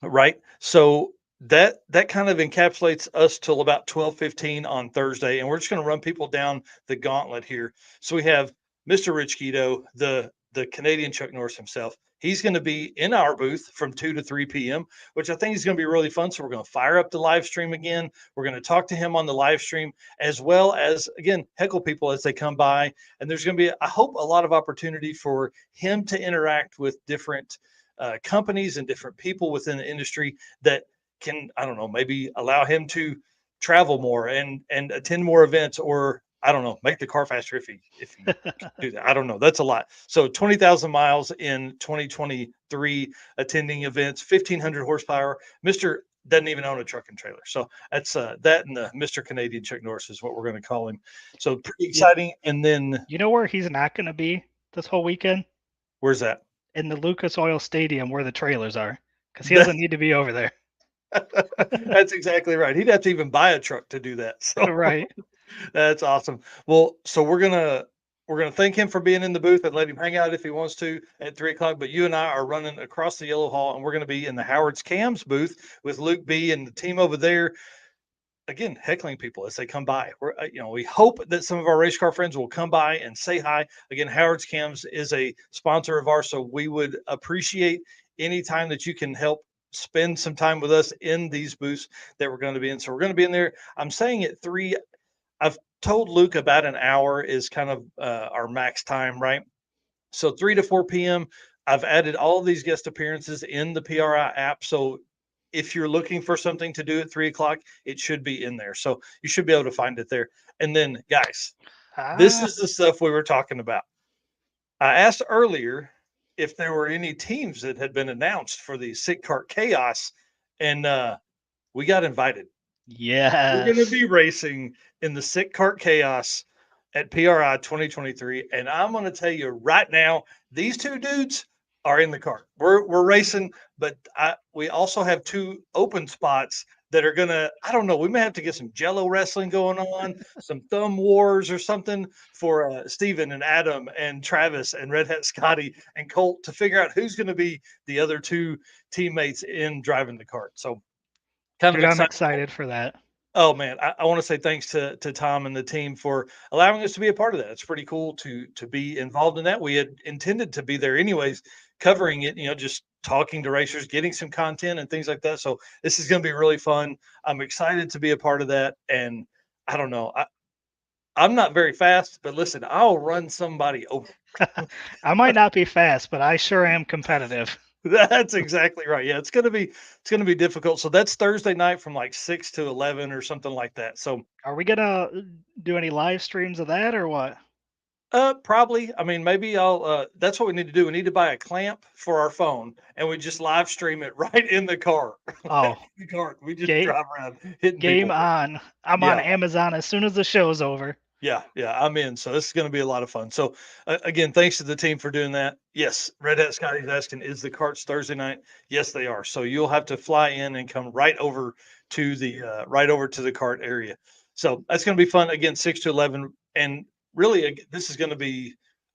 Right. So that kind of encapsulates us till about 12:15 on Thursday, and we're just going to run people down the gauntlet here. So we have Mr. Rich Guido, the Canadian Chuck Norris himself. He's going to be in our booth from 2 to 3 p.m., which I think is going to be really fun. So we're going to fire up the live stream again. We're going to talk to him on the live stream, as well as, again, heckle people as they come by. And there's going to be, I hope, a lot of opportunity for him to interact with different companies and different people within the industry that can, I don't know, maybe allow him to travel more and attend more events, or I don't know, make the car faster if he can do that. I don't know. That's a lot. So 20,000 miles in 2023, attending events, 1,500 horsepower. Mr. doesn't even own a truck and trailer. So that's that, and the Mr. Canadian Chuck Norris is what we're going to call him. So pretty exciting. And then You know where he's not going to be this whole weekend? where's that? In the Lucas Oil Stadium where the trailers are, because he doesn't need to be over there. That's exactly right. He'd have to even buy a truck to do that. So Right. that's awesome. Well, so we're gonna thank him for being in the booth and let him hang out if he wants to at 3:00. But you and I are running across the yellow hall, and we're going to be in the Howard's Cams booth with Luke B and the team over there. Again, heckling people as they come by. We're, we hope that some of our race car friends will come by and say hi. Again, Howard's Cams is a sponsor of ours, so we would appreciate any time that you can help spend some time with us in these booths that we're going to be in. So we're going to be in there. I'm saying at 3. I've told Luke about an hour is kind of our max time, right? So 3 to 4 p.m. I've added all of these guest appearances in the PRI app. So if you're looking for something to do at 3:00, it should be in there. So you should be able to find it there. And then, guys, this is the stuff we were talking about. I asked earlier if there were any teams that had been announced for the Sick Cart Chaos, and we got invited. Yes. We're going to be racing in the Sick Cart Chaos at PRI 2023, and I'm going to tell you right now, these two dudes are in the cart. We're racing, but we also have 2 open spots that are gonna, I don't know, we may have to get some Jello wrestling going on, some thumb wars or something for Steven and Adam and Travis and Red Hat Scotty and Colt to figure out who's going to be the other 2 teammates in driving the cart. So kind Dude, of I'm excited for that. Oh man, I want to say thanks to Tom and the team for allowing us to be a part of that. It's pretty cool to be involved in that. We had intended to be there anyways, covering it, just talking to racers, getting some content and things like that. So this is going to be really fun. I'm excited to be a part of that. And I don't know, I'm not very fast, but listen, I'll run somebody over. I might not be fast, but I sure am competitive. That's exactly right. Yeah, it's gonna be difficult. So that's Thursday night from like 6 to 11 or something like that. So Are we gonna do any live streams of that or what? probably. I mean, maybe I'll. That's what we need to do. We need to buy a clamp for our phone, and we just live stream it right in the car. Oh, The car. We just Game- drive around hitting game people. on. I'm on Yeah. Amazon as soon as the show's over. Yeah, I'm in. So this is going to be a lot of fun. So again, thanks to the team for doing that. Yes, Red Hat Scotty's asking, is the carts Thursday night? Yes, they are. So you'll have to fly in and come right over to the cart area. So that's going to be fun. Again, 6 to 11, and really, this is going to be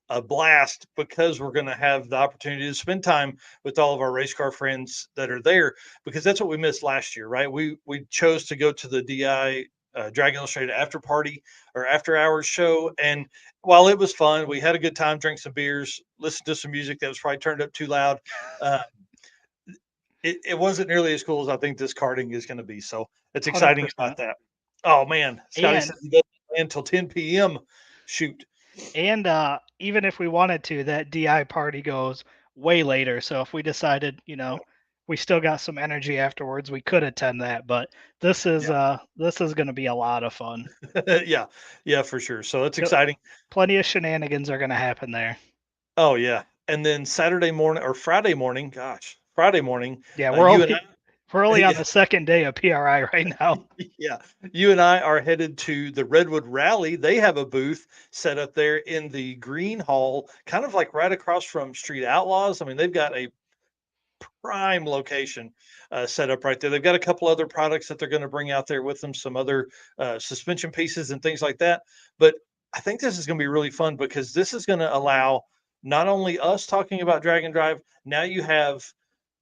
a blast because we're going to have the opportunity to spend time with all of our race car friends that are there, because that's what we missed last year, right? We chose to go to the DI Drag Illustrated after party or after hours show. And while it was fun, we had a good time, drank some beers, listened to some music that was probably turned up too loud. It wasn't nearly as cool as I think this karting is going to be. So it's exciting 100%. about that. Oh man, Scotty And- said he doesn't play until 10 p.m. Shoot. And even if we wanted to, that DI party goes way later. So if we decided, we still got some energy afterwards, we could attend that. But this is going to be a lot of fun. yeah, for sure. So it's Yep. exciting. Plenty of shenanigans are going to happen there. Oh yeah. And then Friday morning, Yeah, uh, we're you only and I- we're only on Yeah. the second day of PRI right now. Yeah, you and I are headed to the Redwood Rally. They have a booth set up there in the Green Hall, kind of like right across from Street Outlaws. I mean, they've got a prime location set up right there. They've got a couple other products that they're going to bring out there with them, some other suspension pieces and things like that. But I think this is going to be really fun because this is going to allow not only us talking about Drag and Drive, now you have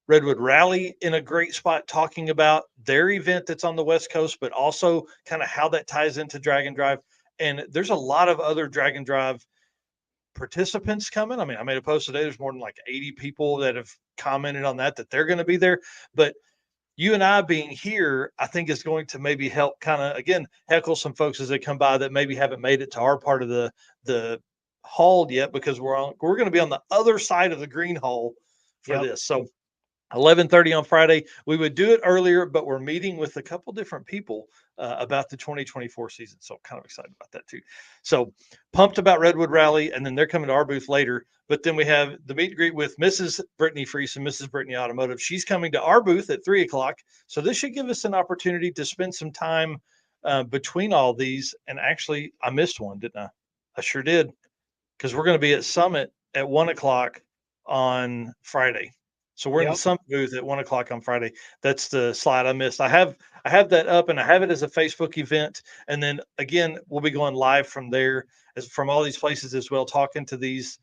Redwood Rally in a great spot talking about their event that's on the West Coast, but also kind of how that ties into Drag and Drive. And there's a lot of other Drag and Drive participants coming. I mean, I made a post today. There's more than like 80 people that have commented on that they're going to be there. But you and I being here, I think is going to maybe help kind of, again, heckle some folks as they come by that maybe haven't made it to our part of the hall yet, because we're going to be on the other side of the green hall for this. So 11:30 on Friday. We would do it earlier, but we're meeting with a couple different people about the 2024 season. So I'm kind of excited about that too. So pumped about Redwood Rally, and then they're coming to our booth later. But then we have the meet and greet with Mrs. Brittany Freese and Mrs. Brittany Automotive. She's coming to our booth at 3:00. So this should give us an opportunity to spend some time between all these. And actually, I missed one, didn't I? I sure did, because we're going to be at Summit at 1:00 on Friday. So we're in the Summit booth at 1:00 on Friday. That's the slide I missed. I have that up, and I have it as a Facebook event. And then again, we'll be going live from there, as from all these places as well, talking to these,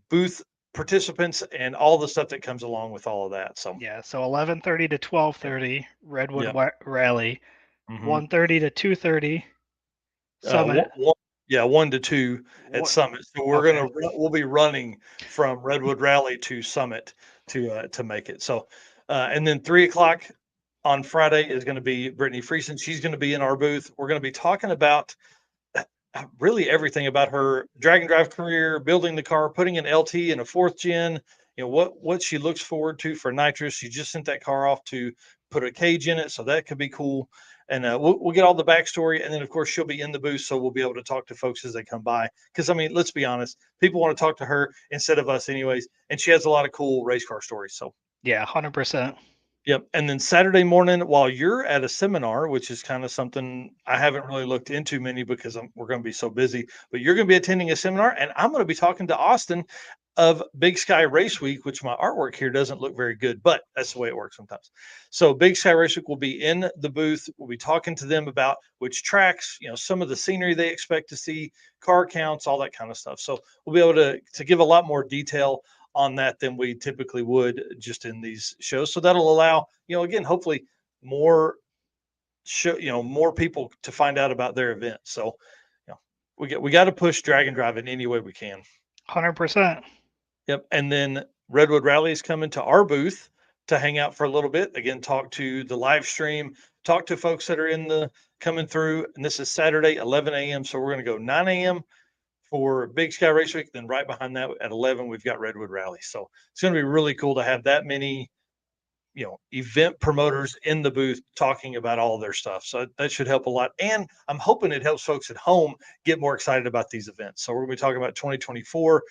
booth participants and all the stuff that comes along with all of that. So so 11:30 to 12:30 Redwood Rally, Mhm. 1:30 to 2:30 Summit. 1 to 2 at Summit. So we'll be running from Redwood Rally to Summit to make it. So and then 3:00 on Friday is going to be Brittany Freeson. She's going to be in our booth. We're going to be talking about really everything about her drag and drive career, building the car, putting an LT in a 4th gen, what she looks forward to for nitrous. She just sent that car off to put a cage in it, so that could be cool. And we'll get all the backstory, and then of course she'll be in the booth, so we'll be able to talk to folks as they come by. Because I mean, let's be honest, people want to talk to her instead of us, anyways. And she has a lot of cool race car stories. So 100%. Yep. And then Saturday morning, while you're at a seminar, which is kind of something I haven't really looked into many because we're going to be so busy, but you're going to be attending a seminar, and I'm going to be talking to Austin of Big Sky Race Week, which my artwork here doesn't look very good, but that's the way it works sometimes. So Big Sky Race Week will be in the booth. We'll be talking to them about which tracks, some of the scenery they expect to see, car counts, all that kind of stuff. So we'll be able to give a lot more detail on that than we typically would just in these shows. So that'll allow, again, hopefully more more people to find out about their event. So, we got to push Drag and Drive in any way we can. 100%. Yep. And then Redwood Rally is coming to our booth to hang out for a little bit. Again, talk to the live stream, talk to folks that are coming through. And this is Saturday, 11 a.m. So we're going to go 9 a.m. for Big Sky Race Week. Then right behind that at 11, we've got Redwood Rally. So it's going to be really cool to have that many, event promoters in the booth talking about all their stuff. So that should help a lot. And I'm hoping it helps folks at home get more excited about these events. So we're going to be talking about 2024.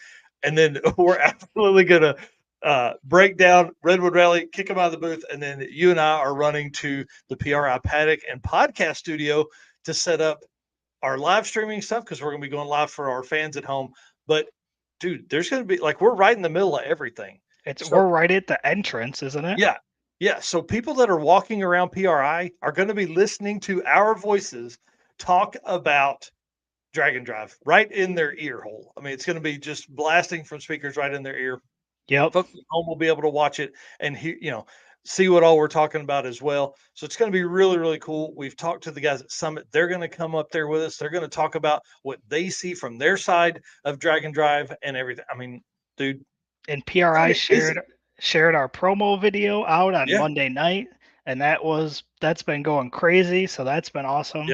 And then we're absolutely going to break down Redwood Rally, kick them out of the booth. And then you and I are running to the PRI paddock and podcast studio to set up our live streaming stuff, because we're going to be going live for our fans at home. But dude, there's going to be we're right in the middle of everything. We're right at the entrance, isn't it? Yeah. So people that are walking around PRI are going to be listening to our voices talk about Drag and Drive right in their ear hole. I mean, it's going to be just blasting from speakers right in their ear. Yep. Folks at home will be able to watch it and hear, see what all we're talking about as well. So it's going to be really, really cool. We've talked to the guys at Summit. They're going to come up there with us. They're going to talk about what they see from their side of Drag and Drive and everything. I mean, dude. And PRI shared our promo video out on Monday night, and that's been going crazy. So that's been awesome.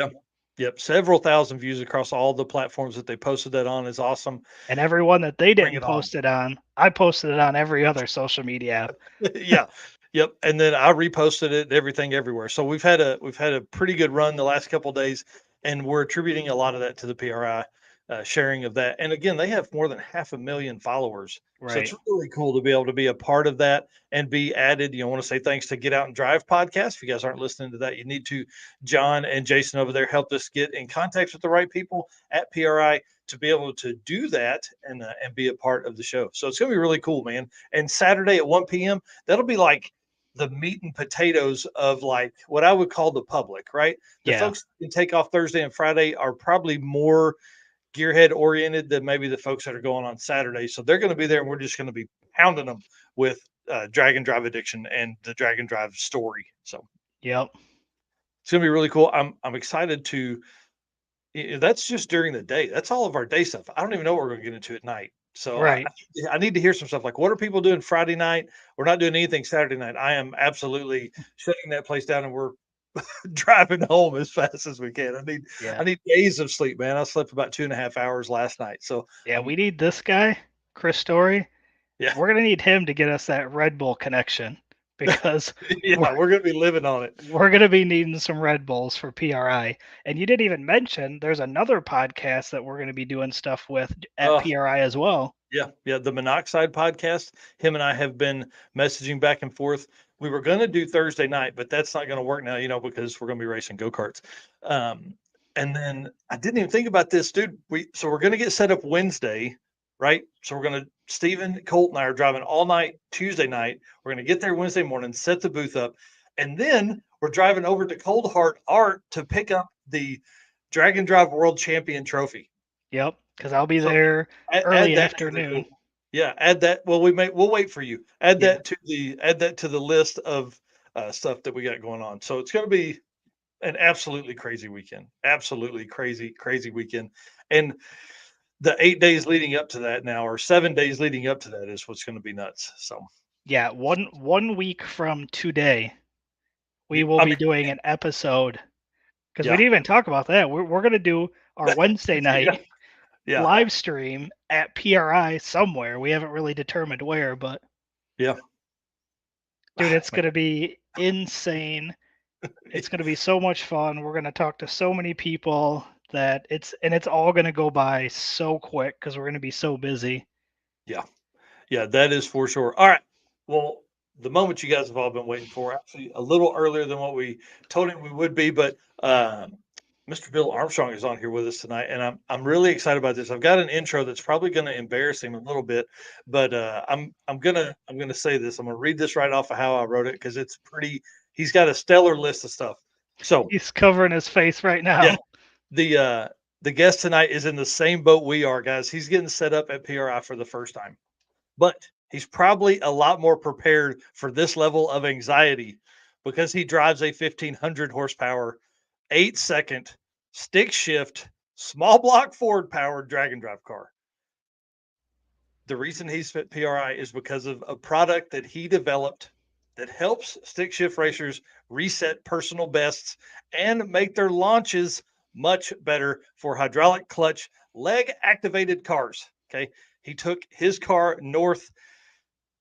Yep. Several thousand views across all the platforms that they posted that on is awesome. And everyone that they didn't post it on, I posted it on every other social media app. Yep. And then I reposted it, everything everywhere. So we've had a pretty good run the last couple of days, and we're attributing a lot of that to the PRI sharing of that. And again, they have more than 500,000 followers. So Right. it's really cool to be able to be a part of that and be added. You know, I want to say thanks to Get Out and Drive podcast. If you guys aren't listening to that, you need to. John and Jason over there helped us get in contact with the right people at PRI to be able to do that and be a part of the show. So it's going to be really cool, man. And Saturday at 1 p.m., that'll be like the meat and potatoes of like what I would call the public, right? The Yeah. folks who can take off Thursday and Friday are probably more gearhead oriented than maybe the folks that are going on Saturday. So they're going to be there and we're just going to be pounding them with Drag and Drive Addiction and the Drag and Drive story. So Yep. it's going to be really cool. I'm excited to, that's just during the day. That's all of our day stuff. I don't even know what we're going to get into at night. So Right. I need to hear some stuff like what are people doing Friday night? We're not doing anything Saturday night. I am absolutely shutting that place down and we're driving home as fast as we can. I need days of sleep, man. I slept about 2.5 hours last night. So Yeah, we need this guy, Chris Story. Yeah. We're gonna need him to get us that Red Bull connection because yeah, we're going to be living on it. we're gonna be needing some Red Bulls for PRI. And you didn't even mention there's another podcast that we're gonna be doing stuff with at PRI as well. Yeah, the Monoxide podcast. Him and I have been messaging back and forth. We were going to do Thursday night, but that's not going to work now, because we're going to be racing go-karts. And then I didn't even think about this, dude. So we're going to get set up Wednesday, right? So Stephen, Colt, and I are driving all night Tuesday night. We're going to get there Wednesday morning, set the booth up, and then we're driving over to Cold Heart Art to pick up the Drag and Drive World Champion trophy. Yep, because I'll be there early afternoon. Yeah, add that. Well, we'll wait for you. Add that to the list of stuff that we got going on. So it's going to be an absolutely crazy weekend. Absolutely crazy weekend. And the 8 days leading up to that now, or 7 days leading up to that, is what's going to be nuts. So yeah, one week from today, we will be doing an episode because we didn't even talk about that. We're going to do our Wednesday night live stream at PRI somewhere. We haven't really determined where, but yeah, dude, it's going to be insane. It's going to be so much fun. We're going to talk to so many people that it's all going to go by so quick because we're going to be so busy. Yeah, that is for sure. All right. Well, the moment you guys have all been waiting for, actually a little earlier than what we told him we would be, but Mr. Bill Armstrong is on here with us tonight, and I'm really excited about this. I've got an intro that's probably going to embarrass him a little bit, but I'm gonna say this. I'm gonna read this right off of how I wrote it because it's pretty. He's got a stellar list of stuff. So he's covering his face right now. Yeah, the guest tonight is in the same boat we are, guys. He's getting set up at PRI for the first time, but he's probably a lot more prepared for this level of anxiety because he drives a 1,500 horsepower, 8-second stick shift, small block Ford powered drag and drive car. The reason he's at PRI is because of a product that he developed that helps stick shift racers reset personal bests and make their launches much better for hydraulic clutch leg activated cars. Okay. He took his car north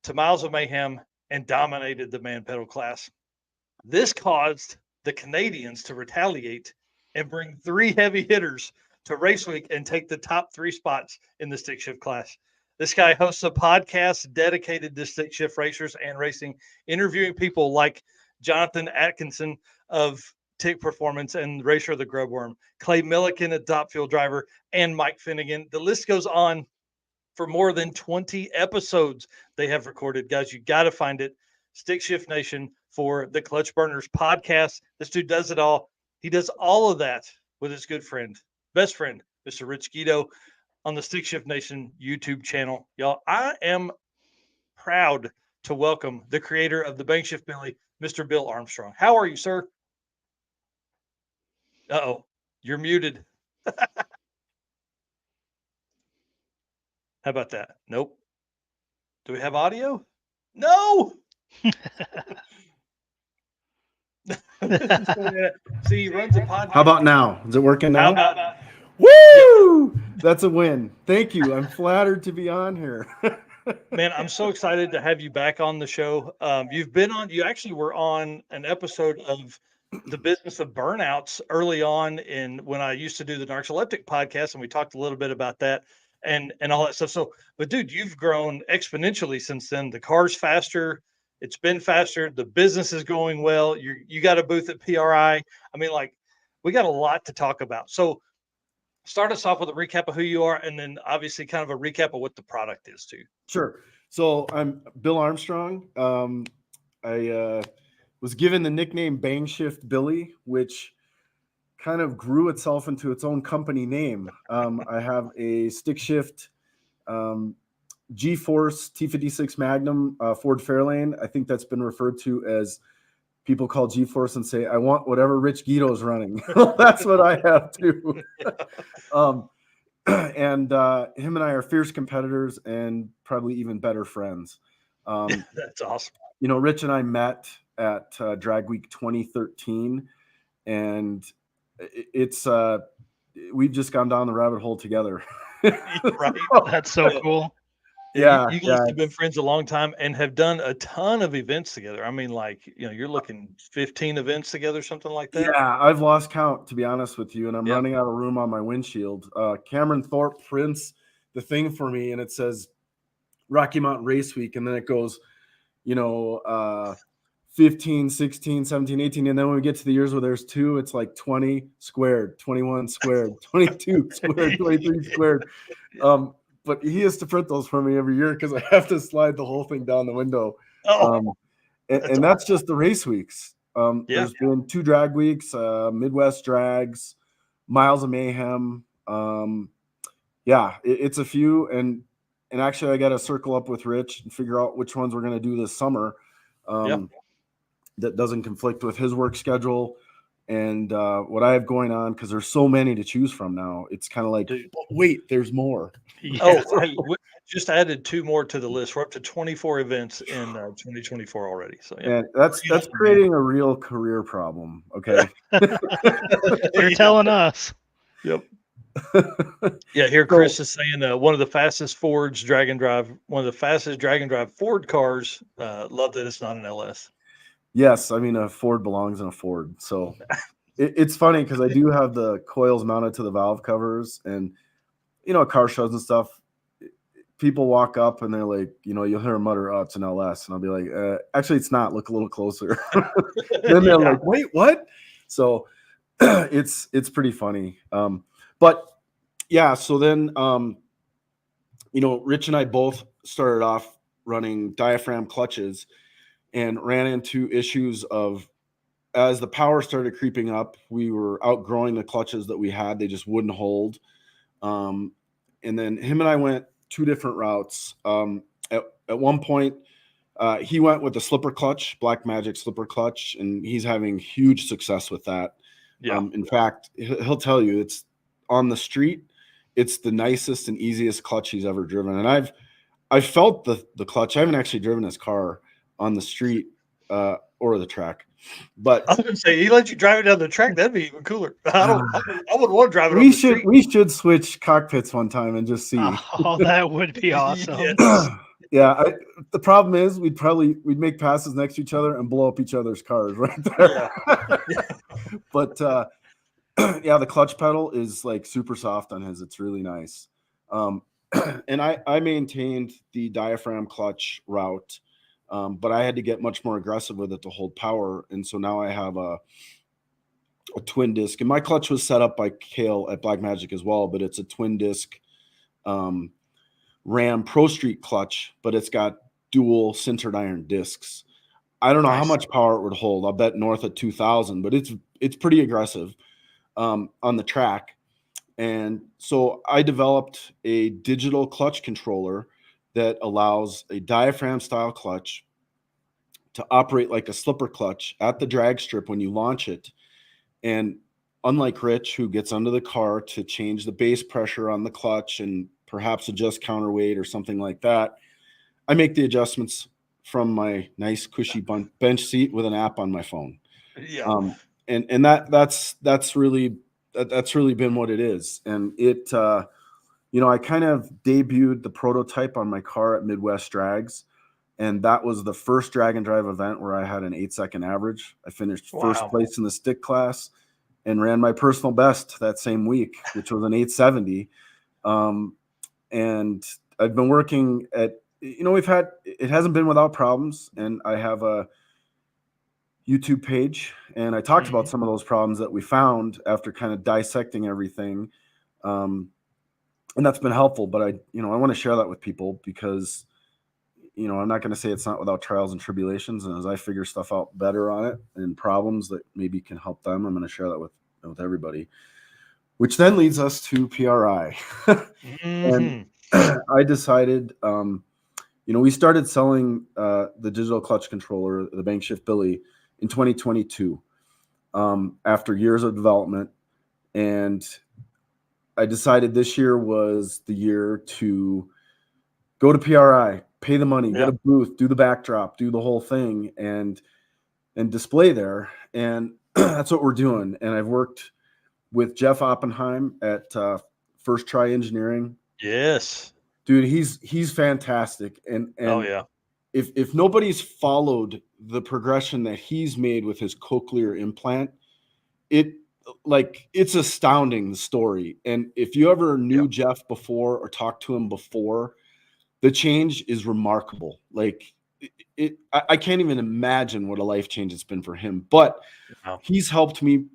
to Miles of Mayhem and dominated the man pedal class. This caused the Canadians to retaliate and bring 3 heavy hitters to Race Week and take the top 3 spots in the stick shift class. This guy hosts a podcast dedicated to stick shift racers and racing, interviewing people like Jonathan Atkinson of Tick Performance and Racer of the Grubworm, Clay Milliken, a top fuel driver, and Mike Finnegan. The list goes on for more than 20 episodes they have recorded. Guys, you got to find it. Stick Shift Nation for the Clutch Burners podcast. This dude does it all. He does all of that with his good friend, best friend, Mr. Rich Guido, on the Stick Shift Nation YouTube channel. Y'all, I am proud to welcome the creator of the Bangshift Billy, Mr. Bill Armstrong. How are you, sir? Uh-oh, you're muted. How about that? Nope. Do we have audio? No. See, he runs a podcast. How about now? Is it working now? How about Woo! That's a win. Thank you. I'm flattered to be on here. Man, I'm so excited to have you back on the show. You actually were on an episode of the business of burnouts early on in when I used to do the narcoleptic podcast, and we talked a little bit about that and all that stuff. So, but dude, you've grown exponentially since then. The car's faster. It's been faster. The business is going well. You got a booth at PRI. I mean, like, we got a lot to talk about. So, start us off with a recap of who you are, and then obviously kind of a recap of what the product is too. Sure. So I'm Bill Armstrong. I was given the nickname Bangshift Billy, which kind of grew itself into its own company name. I have a stick shift G-Force T56 Magnum Ford Fairlane. I think that's been referred to as, people call G-Force and say, I want whatever Rich Guido's running. That's what I have too. And him and I are fierce competitors and probably even better friends. That's awesome. You know, Rich and I met at Drag Week 2013, and it's we've just gone down the rabbit hole together. Right. That's so cool. Yeah, you guys have been friends a long time and have done a ton of events together. I mean, like, you know, you're looking 15 events together, something like that. Yeah, I've lost count, to be honest with you, and I'm running out of room on my windshield. Cameron Thorpe prints the thing for me, and it says Rocky Mountain Race Week, and then it goes, you know, 15, 16, 17, 18, and then when we get to the years where there's 2, it's like 20 squared, 21 squared, 22 squared, 23 squared. But he has to print those for me every year because I have to slide the whole thing down the window. And that's just the race weeks. There's been 2 drag weeks, Midwest Drags, Miles of Mayhem. It's a few. And actually, I got to circle up with Rich and figure out which ones we're going to do this summer. That doesn't conflict with his work schedule and what I have going on, because there's so many to choose from now. It's kind of like, wait, there's more. We just added 2 more to the list. We're up to 24 events in 2024 already. So and that's creating a real career problem. Okay. You're telling us. Yep. Yeah, here Chris is saying one of the fastest Fords drag and drive, one of the fastest drag and drive Ford cars. Love that it's not an LS. Yes, I mean, a Ford belongs in a Ford. So it's funny because I do have the coils mounted to the valve covers, and, you know, car shows and stuff, people walk up and they're like, you know, you'll hear them mutter, oh, it's an LS. And I'll be like, actually, it's not. Look a little closer. Then they're like, wait, what? So it's pretty funny. But yeah, so then, you know, Rich and I both started off running diaphragm clutches and ran into issues of, as the power started creeping up, we were outgrowing the clutches that we had. They just wouldn't hold. And then him and I went 2 different routes. At one point, he went with the slipper clutch, Black Magic slipper clutch, and he's having huge success with that. In fact, he'll tell you, it's on the street, it's the nicest and easiest clutch he's ever driven. And I've felt the clutch. I haven't actually driven his car on the street or the track, but I was going to say, he let you drive it down the track. That'd be even cooler. I would want to drive it. We should switch cockpits one time and just see. Oh, that would be awesome. Yeah, the problem is we'd make passes next to each other and blow up each other's cars right there. But yeah, the clutch pedal is like super soft on his. It's really nice. And I maintained the diaphragm clutch route. But I had to get much more aggressive with it to hold power. And so now I have a twin disc, and my clutch was set up by Kale at Black Magic as well, but it's a twin disc Ram Pro Street clutch, but it's got dual sintered iron discs. I don't know how much power it would hold. I'll bet north of 2,000, but it's pretty aggressive on the track. And so I developed a digital clutch controller that allows a diaphragm style clutch to operate like a slipper clutch at the drag strip when you launch it. And unlike Rich, who gets under the car to change the base pressure on the clutch and perhaps adjust counterweight or something like that, I make the adjustments from my nice cushy bench seat with an app on my phone. Yeah. And that's really been what it is. And it, you know, I kind of debuted the prototype on my car at Midwest Drags. And that was the first drag and drive event where I had an 8-second average. I finished first place in the stick class and ran my personal best that same week, which was an 870. And I've been working at, it hasn't been without problems. And I have a YouTube page, and I talked about some of those problems that we found after kind of dissecting everything. And that's been helpful, but I want to share that with people because, I'm not going to say it's not without trials and tribulations. And as I figure stuff out better on it and problems that maybe can help them, I'm going to share that with everybody, which then leads us to PRI. And I decided, we started selling the digital clutch controller, the Bangshift Billy, in 2022 after years of development. And I decided this year was the year to go to PRI, pay the money, get a booth, do the backdrop, do the whole thing, and display there. And that's what we're doing. And I've worked with Jeff Oppenheim at First Try Engineering. Yes, dude, he's fantastic. And oh yeah, if nobody's followed the progression that he's made with his cochlear implant, it's astounding, the story. And if you ever knew Jeff before or talked to him before, the change is remarkable. Like I can't even imagine what a life change it's been for him, but he's helped me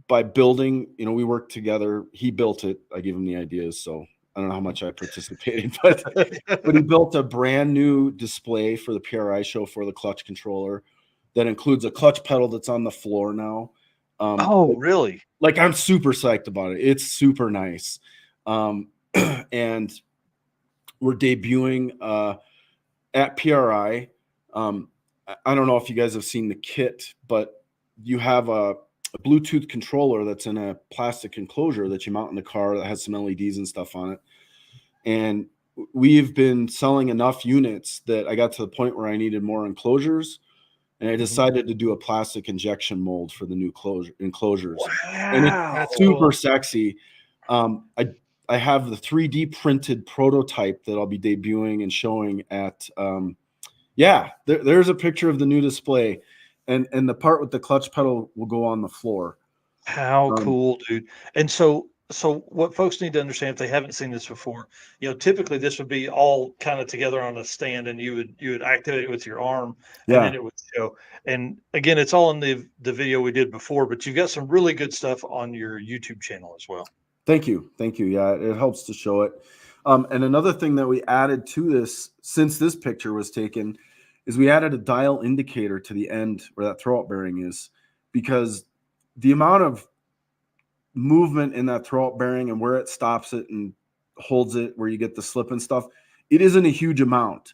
by building, we worked together. He built it. I gave him the ideas. So I don't know how much I participated, but he built a brand new display for the PRI show for the clutch controller that includes a clutch pedal that's on the floor now. Really? Like, I'm super psyched about it. It's super nice. And we're debuting at PRI. I don't know if you guys have seen the kit, but you have a Bluetooth controller that's in a plastic enclosure that you mount in the car that has some LEDs and stuff on it. And we've been selling enough units that I got to the point where I needed more enclosures. And I decided to do a plastic injection mold for the new enclosures. Wow, and it's super sexy. I have the 3D printed prototype that I'll be debuting and showing at, there's a picture of the new display, and the part with the clutch pedal will go on the floor. How cool, dude. And so what folks need to understand, if they haven't seen this before, typically this would be all kind of together on a stand, and you would activate it with your arm, and then it would show. And again, it's all in the video we did before, but you've got some really good stuff on your YouTube channel as well. Thank you. Yeah, it helps to show it. And another thing that we added to this, since this picture was taken, is we added a dial indicator to the end where that throwout bearing is, because the amount of movement in that throwout bearing and where it stops it and holds it, where you get the slip and stuff, it isn't a huge amount.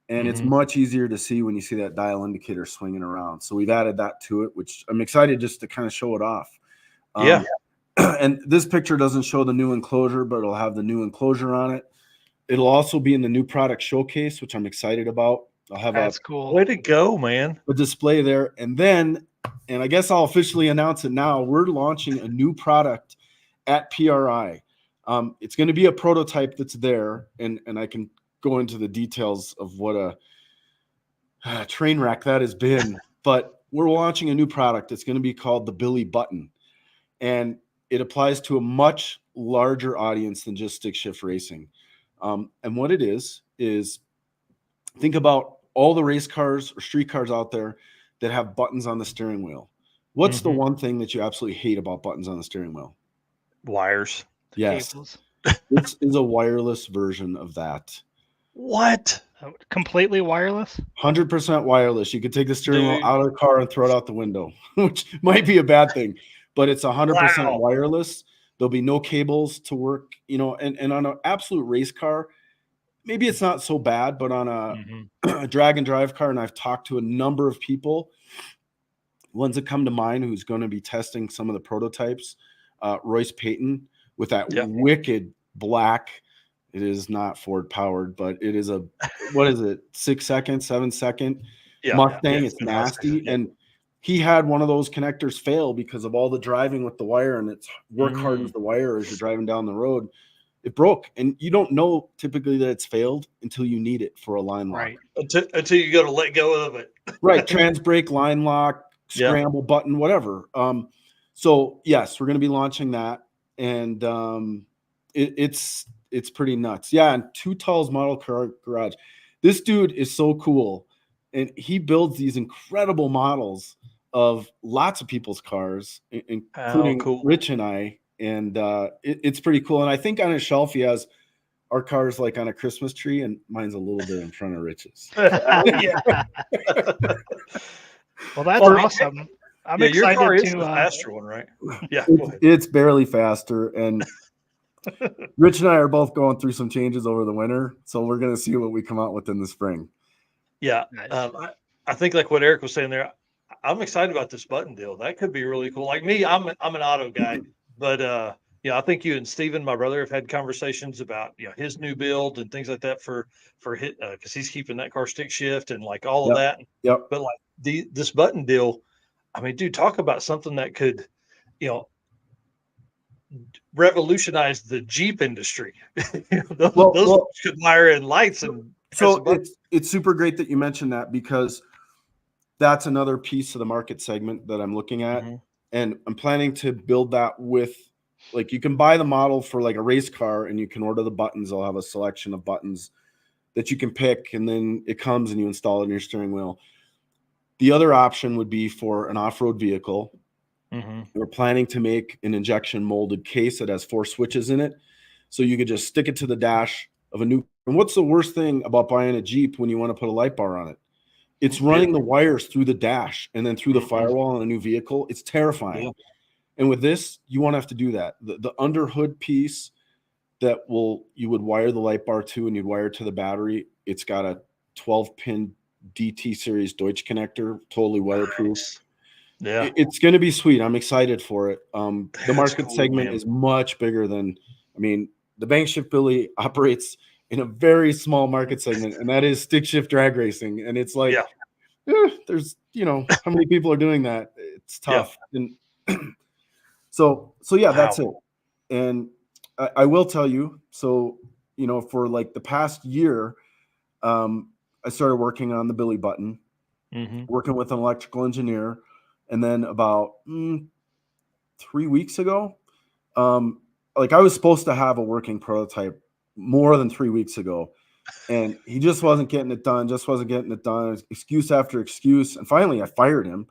And it's much easier to see when you see that dial indicator swinging around. So we've added that to it, which I'm excited just to kind of show it off. And this picture doesn't show the new enclosure, but it'll have the new enclosure on it. It'll also be in the new product showcase, which I'm excited about. I'll have cool. Way to go, man. A display there. And then, and I guess I'll officially announce it now, we're launching a new product at PRI. It's going to be a prototype that's there, and I can go into the details of what a train wreck that has been. But we're launching a new product. It's going to be called the Billy Button. And it applies to a much larger audience than just stick shift racing. And what it is think about all the race cars or street cars out there that have buttons on the steering wheel. What's the one thing that you absolutely hate about buttons on the steering wheel? Wires. Yes. This is a wireless version of that. What? Completely wireless? 100% wireless. You could take the steering wheel out of the car and throw it out the window, which might be a bad thing, but it's 100% wireless. There'll be no cables to work, and on an absolute race car, maybe it's not so bad, but on a drag and drive car, and I've talked to a number of people, ones that come to mind who's going to be testing some of the prototypes, Royce Payton with that wicked black, it is not Ford powered, but it is what is it, 6 second, 7 second Mustang. It's nasty. And he had one of those connectors fail because of all the driving with the wire, and it's work hard with the wire as you're driving down the road. it broke, and you don't know typically that it's failed until you need it for a line lock. Right. Until you go to let go of it. Right. Trans brake, line lock, Yeah. scramble button, whatever. So yes, we're going to be launching that, and it's pretty nuts. Yeah. And Too Tall's Model Car Garage. This dude is so cool, and he builds these incredible models of lots of people's cars, including Rich and I. And it's pretty cool. And I think on his shelf he has our cars like on a Christmas tree, and mine's a little bit in front of Rich's. Yeah. Well, that's awesome. I'm your car excited is to the faster one, right? Yeah, it's barely faster, and Rich and I are both going through some changes over the winter, so we're going to see what we come out with in the spring. Yeah, Nice. I think like what Eric was saying there, I'm excited about this button deal. That could be really cool. Like me, I'm an auto guy, but yeah, I think you and Steven, my brother, have had conversations about his new build and things like that for his, because he's keeping that car stick shift and like all of that. Yep. But like this button deal, I mean, dude, talk about something that could, revolutionize the Jeep industry. Those could wire in lights and. So it's super great that you mentioned that, because that's another piece of the market segment that I'm looking at. Mm-hmm. And I'm planning to build that with, like, you can buy the model for like a race car and you can order the buttons. I'll have a selection of buttons that you can pick, and then it comes and you install it in your steering wheel. The other option would be for an off-road vehicle. Mm-hmm. We're planning to make an injection molded case that has 4 switches in it. So you could just stick it to the dash of a new. And what's the worst thing about buying a Jeep when you want to put a light bar on it? It's running the wires through the dash and then through the firewall on a new vehicle. It's terrifying. Yeah. And with this, you won't have to do that. The under hood piece that you would wire the light bar to, and you'd wire to the battery. It's got a 12-pin DT series Deutsch connector, totally weatherproof. Nice. Yeah, it's going to be sweet. I'm excited for it. The market segment is much bigger than, the Bangshift Billy operates in a very small market segment, and that is stick shift drag racing. And it's like, there's, how many people are doing that? It's tough. Yeah. And so yeah, that's it. And I will tell you, so, for like the past year, I started working on the Billy button, working with an electrical engineer. And then about 3 weeks ago, like I was supposed to have a working prototype more than 3 weeks ago, and he just wasn't getting it done, excuse after excuse. And finally I fired him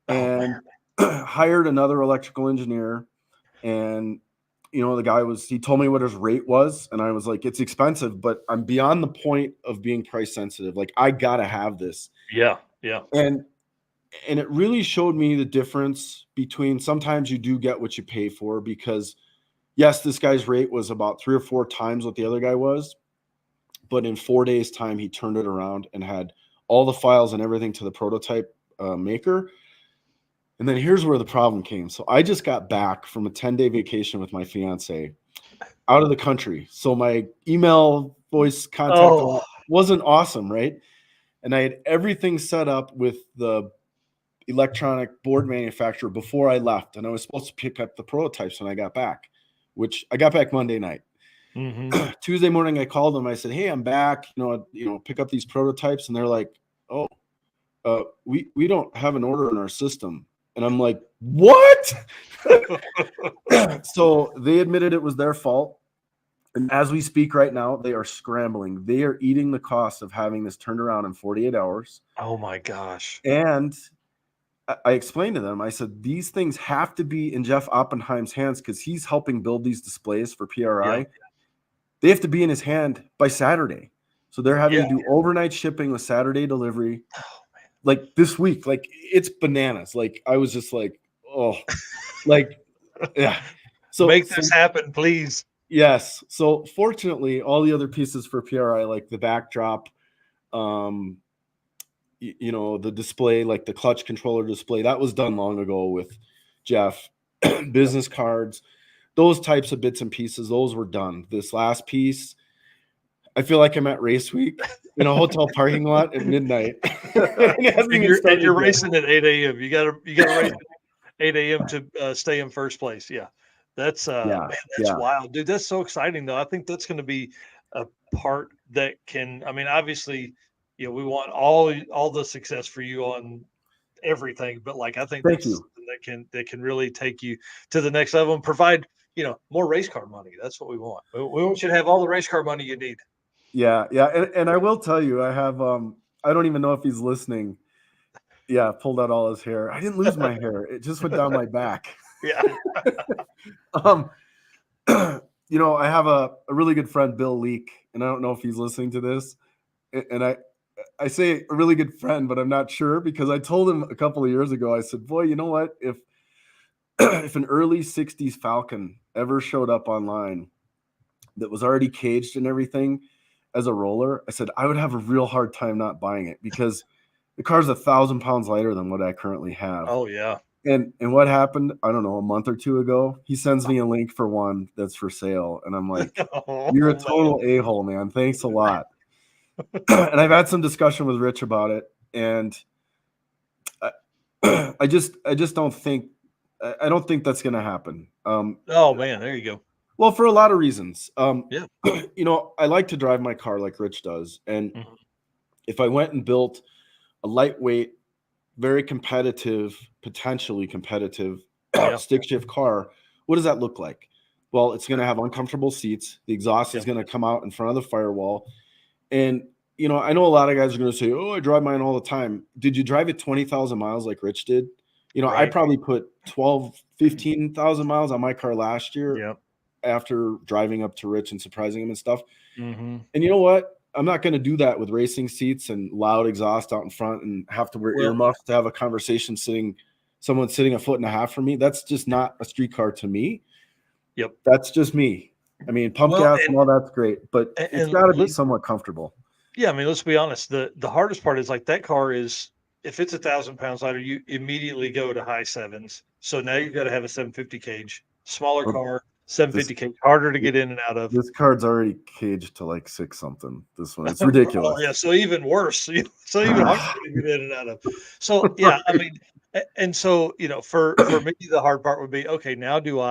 and hired another electrical engineer. And, the guy he told me what his rate was. And I was like, it's expensive, but I'm beyond the point of being price sensitive. Like, I got to have this. Yeah. Yeah. And it really showed me the difference between, sometimes you do get what you pay for, because yes, this guy's rate was about 3 or 4 times what the other guy was, but in 4 days time, he turned it around and had all the files and everything to the prototype maker. And then here's where the problem came. So I just got back from a 10-day vacation with my fiance out of the country. So my email voice contact wasn't awesome, right? And I had everything set up with the electronic board manufacturer before I left. And I was supposed to pick up the prototypes when I got back, which I got back Monday night. Mm-hmm. Tuesday morning, I called them. I said, hey, I'm back, pick up these prototypes. And they're like, we don't have an order in our system. And I'm like, what? So they admitted it was their fault. And as we speak right now, they are scrambling. They are eating the cost of having this turned around in 48 hours. Oh my gosh. And I explained to them, I said, these things have to be in Jeff Oppenheim's hands, because he's helping build these displays for PRI. Yeah. They have to be in his hand by Saturday. So they're having to do overnight shipping with Saturday delivery. Like this week, like it's bananas. Like I was just like, yeah. So make this happen, please. Yes. So fortunately, all the other pieces for PRI, like the backdrop, the display, like the clutch controller display, that was done long ago with Jeff. Business cards, those types of bits and pieces, those were done. This last piece, I feel like I'm at race week in a hotel parking lot at midnight. and you're racing at 8 a.m. You gotta race at 8 a.m. to stay in first place. Yeah. That's Yeah, man, that's yeah. wild, dude. That's so exciting, though. I think that's going to be a part that can. I mean, obviously, we want all the success for you on everything, but like I think Thank that's you. something that can really take you to the next level and provide more race car money. That's what we want. We want you to have all the race car money you need. Yeah, yeah. And I will tell you, I have I don't even know if he's listening. Yeah, pulled out all his hair. I didn't lose my hair. It just went down my back. Yeah. Um, I have a really good friend, Bill Leak, and I don't know if he's listening to this. And I say a really good friend, but I'm not sure because I told him a couple of years ago, I said, boy, you know what? If if an early 60s Falcon ever showed up online that was already caged and everything as a roller, I said, I would have a real hard time not buying it because the car's 1,000 pounds lighter than what I currently have. Oh yeah. And what happened, I don't know, a month or two ago, he sends me a link for one that's for sale. And I'm like, you're a total a-hole, man. Thanks a lot. And I've had some discussion with Rich about it. And I just don't think that's going to happen. Oh man, there you go. Well, for a lot of reasons. Yeah. I like to drive my car like Rich does. And Mhm. if I went and built a lightweight, very competitive, potentially competitive stick shift car, what does that look like? Well, it's going to have uncomfortable seats. The exhaust is going to come out in front of the firewall. And, I know a lot of guys are going to say, oh, I drive mine all the time. Did you drive it 20,000 miles like Rich did? I Right. probably put 12, 15,000 miles on my car last year Yep. after driving up to Rich and surprising him and stuff. Mm-hmm. And you know what? I'm not going to do that with racing seats and loud exhaust out in front and have to wear earmuffs to have a conversation someone sitting a foot and a half from me. That's just not a street car to me. Yep. That's just me. I mean, pump gas and all that's great, but it's got to be somewhat comfortable. Yeah, I mean, let's be honest. The hardest part is like that car is, if it's 1,000 pounds lighter, you immediately go to high sevens. So now you've got to have a 750 cage, smaller car, 750 cage, harder to get in and out of. This car's already caged to like 6 something. This one, it's ridiculous. Oh, yeah, so even worse. So even harder to get in and out of. So yeah, I mean, and so for me, the hard part would be, okay, now do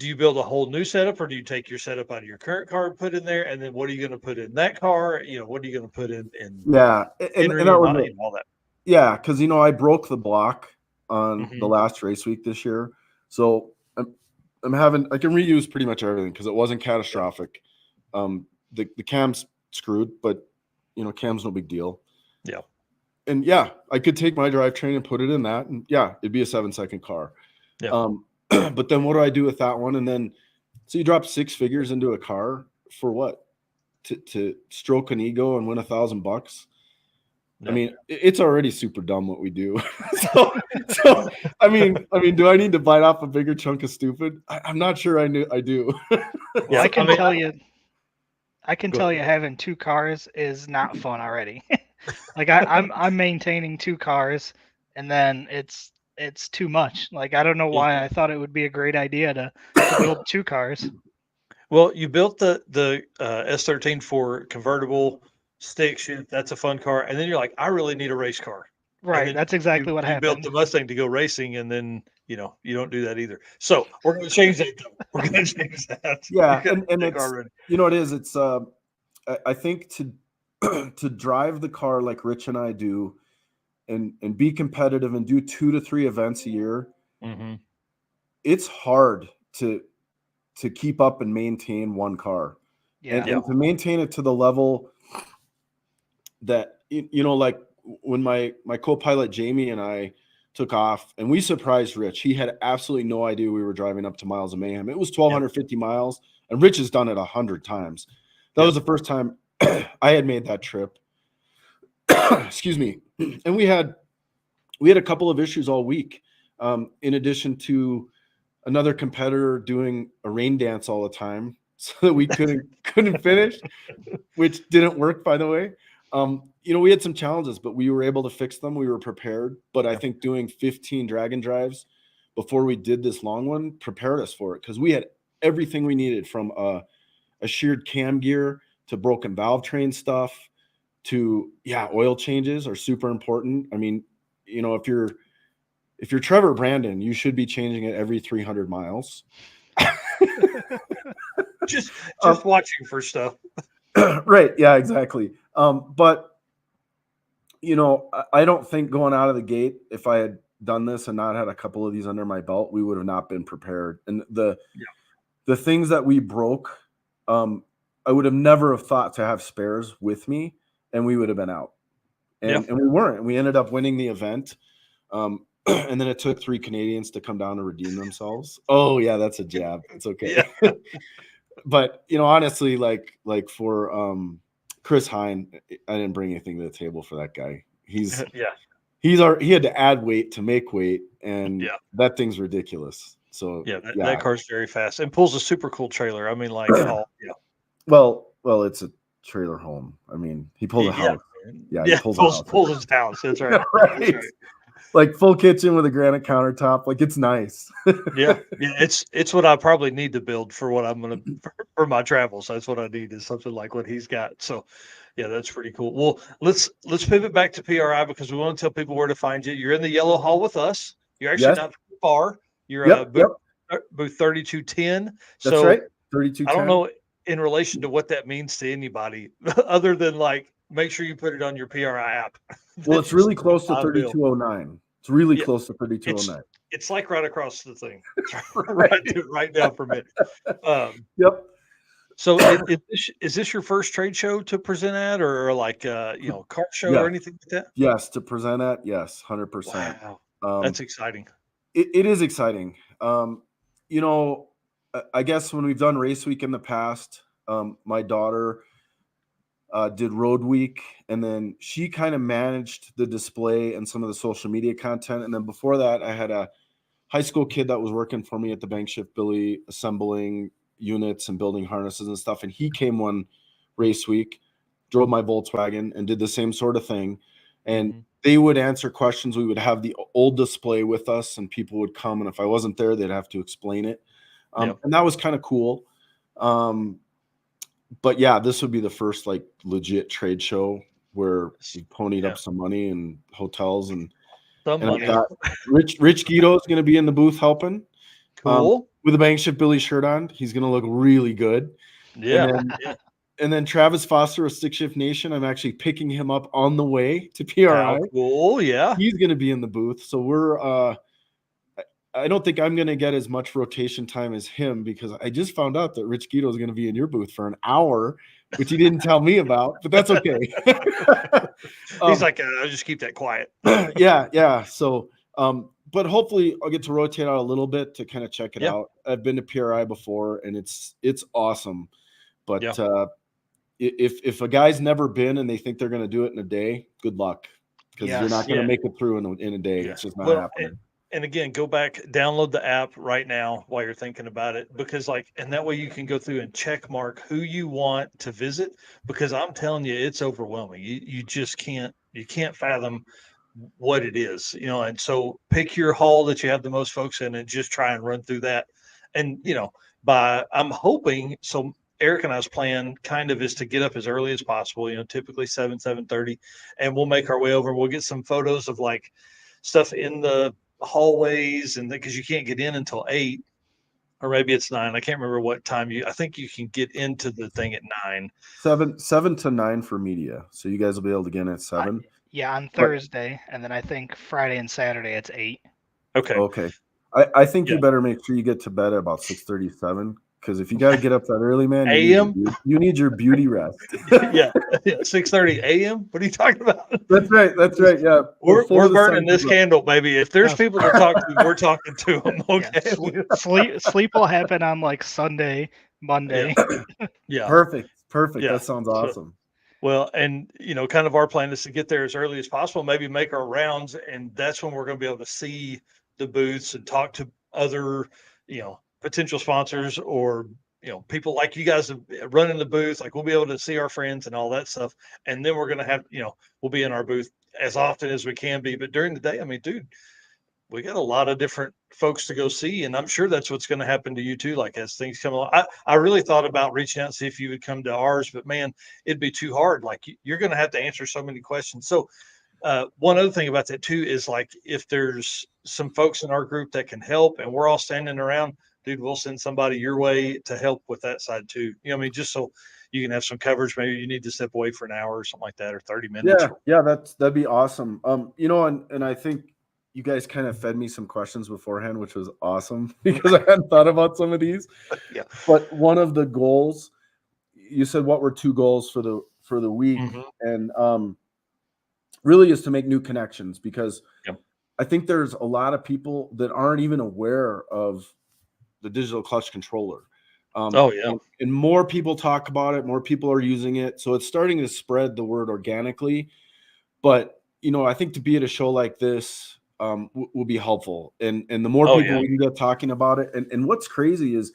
you build a whole new setup, or do you take your setup out of your current car and put in there? And then what are you going to put in that car? What are you going to put in? Yeah. And that was all that. Yeah. Cause I broke the block on the last race week this year. So I can reuse pretty much everything because it wasn't catastrophic. The cam's screwed, but cam's no big deal. Yeah. And yeah, I could take my drivetrain and put it in that, and yeah, it'd be a 7-second car. Yeah. But then what do I do with that one? And then so you drop 6 figures into a car for what? To stroke an ego and win $1,000? Yeah. I mean, it's already super dumb what we do. so I mean, do I need to bite off a bigger chunk of stupid? I'm not sure I do. Well, I can tell you having 2 cars is not fun already. Like I'm maintaining 2 cars, and then it's too much. Like I don't know why I thought it would be a great idea to build 2 cars. Well, you built the S13 for convertible stick shift. That's a fun car, and then you're like, I really need a race car. Right, that's exactly what happened. You built the Mustang to go racing, and then you don't do that either. So we're going to change that. We're going to change that. Yeah, and it's it is. It's I think to drive the car like Rich and I do, and be competitive and do 2 to 3 events a year. Mm-hmm. It's hard to keep up and maintain one car, and to maintain it to the level that like when my co-pilot Jamie and I took off and we surprised Rich. He had absolutely no idea we were driving up to Miles of Mayhem. It was 1,250 miles, and Rich has done it 100 times. That was the first time I had made that trip. Excuse me. And we had a couple of issues all week. In addition to another competitor doing a rain dance all the time so that we couldn't finish, which didn't work, by the way. We had some challenges, but we were able to fix them. We were prepared. But I think doing 15 Dragon drives before we did this long one prepared us for it, because we had everything we needed, from a sheared cam gear to broken valve train stuff to oil changes are super important. I mean, if you're if you're Trevor Brandon, you should be changing it every 300 miles. just watching for stuff. Right. Yeah, exactly. But you know, I don't think going out of the gate, if I had done this and not had a couple of these under my belt, we would have not been prepared. And the things that we broke, I would have never have thought to have spares with me, and we would have been out. And we weren't. We ended up winning the event. And then it took 3 Canadians to come down and redeem themselves. Oh yeah, that's a jab. It's okay. Yeah. But you know, honestly, like for Chris Hine, I didn't bring anything to the table for that guy. He had to add weight to make weight, and that thing's ridiculous. So that car's very fast and pulls a super cool trailer. I mean, like, Well, it's a trailer home. I mean, he pulls a house. Yeah, he pulls his house. That's right. Right. That's right. Like full kitchen with a granite countertop. Like it's nice. Yeah. It's what I probably need to build for what I'm gonna for my travels. That's what I need is something like what he's got. So yeah, that's pretty cool. Well, let's pivot back to PRI because we want to tell people where to find you. You're in the yellow hall with us. You're actually not too far. You're booth 3210. That's right. 3210. I don't know in relation to what that means to anybody other than like make sure you put it on your PRI app. Well, it's really close to 3209. It's really close to 3209. It's like right across the thing. right down from it. Yep. So is this your first trade show to present at or like car show or anything like that? Yes, to present at, yes, 100%. Wow. That's exciting. It is exciting. You know, I guess when we've done race week in the past, my daughter did road week, and then she kind of managed the display and some of the social media content. And then before that, I had a high school kid that was working for me at the Bangshift Billy, assembling units and building harnesses and stuff. And he came one race week, drove my Volkswagen, and did the same sort of thing. And they would answer questions. We would have the old display with us, and people would come. And if I wasn't there, they'd have to explain it. And that was kind of cool. But yeah, this would be the first like legit trade show where we ponied up some money and hotels and I got Rich Guido is going to be in the booth helping. Cool. With a Bangshift Billy shirt on. He's going to look really good. Yeah. And then Travis Foster of Stick Shift Nation, I'm actually picking him up on the way to PRI. Cool. Yeah. He's going to be in the booth. So we're I don't think I'm going to get as much rotation time as him because I just found out that Rich Guido is going to be in your booth for an hour, which he didn't tell me about, but that's okay. He's like, I'll just keep that quiet. Yeah. So, but hopefully I'll get to rotate out a little bit to kind of check it out. I've been to PRI before and it's awesome. But if a guy's never been and they think they're going to do it in a day, good luck because you're not going to make it through in a day. It's just not happening. And again, go back, download the app right now while you're thinking about it, because and that way you can go through and check mark who you want to visit, because I'm telling you, it's overwhelming. You just can't fathom what it is, and so pick your hall that you have the most folks in and just try and run through that. And, I'm hoping, so Eric and I's plan kind of is to get up as early as possible, typically 7:30, and we'll make our way over. We'll get some photos of like stuff in the hallways and because you can't get in until 8 or maybe it's 9. I can't remember what time I think you can get into the thing at 9. 7 to 9 for media. So you guys will be able to get in at 7. On Thursday, and then I think Friday and Saturday it's 8. Okay. I think you better make sure you get to bed at about 6:37 because if you got to get up that early, man, you need your beauty rest. 6:30 a.m. What are you talking about? That's right. Yeah, we're burning this candle, baby. If there's people to talk to, we're talking to them. Okay. Sleep will happen on like Sunday, Monday. Yeah. Perfect. Yeah. That sounds awesome. Well, and kind of our plan is to get there as early as possible, maybe make our rounds, and that's when we're going to be able to see the booths and talk to other, potential sponsors or, people like you guys running the booth. Like we'll be able to see our friends and all that stuff. And then we're going to have, we'll be in our booth as often as we can be. But during the day, I mean, dude, we got a lot of different folks to go see. And I'm sure that's what's going to happen to you too. Like as things come along, I really thought about reaching out and see if you would come to ours, but man, it'd be too hard. Like you're going to have to answer so many questions. So One other thing about that too is like if there's some folks in our group that can help and we're all standing around, dude, we'll send somebody your way to help with that side too. You know what I mean? Just so you can have some coverage. Maybe you need to step away for an hour or something like that, or 30 minutes. Yeah, that'd be awesome. You know, and I think you guys kind of fed me some questions beforehand, which was awesome because I hadn't thought about some of these. Yeah. But one of the goals, you said what were 2 goals for the week, and really is to make new connections, because I think there's a lot of people that aren't even aware of the digital clutch controller. And more people talk about it, more people are using it, so it's starting to spread the word organically. But you know, I think to be at a show like this will be helpful, and the more people we can get talking about it. And what's crazy is,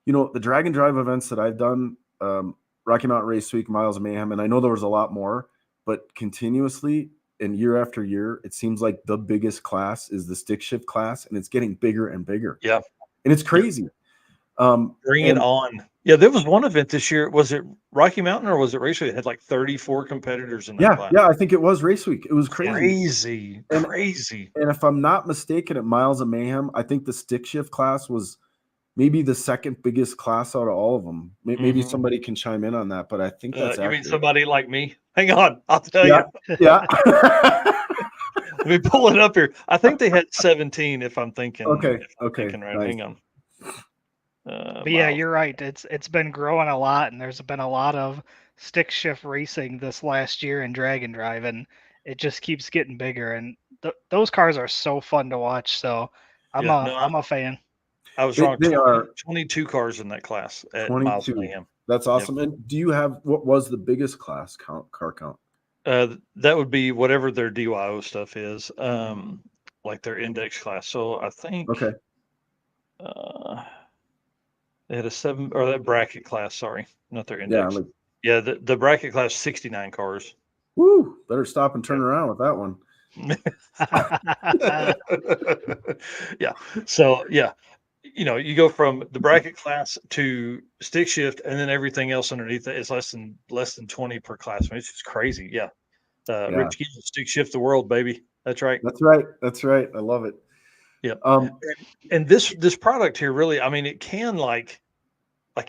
you know, the drag and drive events that I've done, Rocky Mountain Race Week, Miles of Mayhem, and I know there was a lot more, but continuously and year after year, it seems like the biggest class is the stick shift class, and it's getting bigger and bigger. Yeah, and it's crazy. Bring it on. Yeah, there was one event this year. Was it Rocky Mountain or was it Race Week? It had like 34 competitors in that class. Yeah, I think it was Race Week. It was crazy. Crazy. And if I'm not mistaken, at Miles of Mayhem, I think the stick shift class was maybe the second biggest class out of all of them. Maybe somebody can chime in on that, but I think that's you mean somebody like me? Hang on, I'll tell you. Yeah. Let me pull it up here. I think they had 17, if I'm thinking. Okay. Thinking right. Nice. Hang on. But yeah, you're right. It's been growing a lot, and there's been a lot of stick shift racing this last year in drag and drive, and it just keeps getting bigger. And those cars are so fun to watch. So I'm a fan. I was wrong. They are 22 cars in that class at 22. Miles of Mayhem. That's awesome. Yep. And do you have what was the biggest class car count? That would be whatever their DYO stuff is, like their index class. So I think they had a 7 or that bracket class. Sorry, not their index. The bracket class 69 cars. Woo! Better stop and turn around with that one. Yeah. So yeah. You know, you go from the bracket class to stick shift, and then everything else underneath it is less than 20 per class. I mean, it's just crazy. Yeah. Rich Gill, stick shift the world, baby. That's right. That's right. I love it. Yeah. And this product here really, I mean, it can like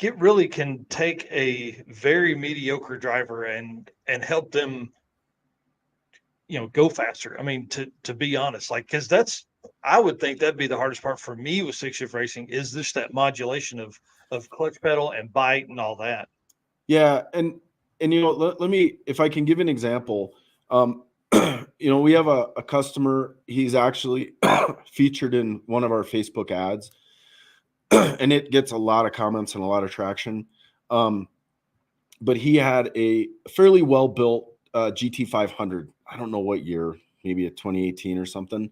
it really can take a very mediocre driver and help them, you know, go faster. I mean, to be honest, like, because I would think that'd be the hardest part for me with stick shift racing is just that modulation of clutch pedal and bite and all that. Yeah. And you know, let me, if I can give an example, you know, we have a customer, he's actually featured in one of our Facebook ads and it gets a lot of comments and a lot of traction. But he had a fairly well-built GT500. I don't know what year, maybe a 2018 or something,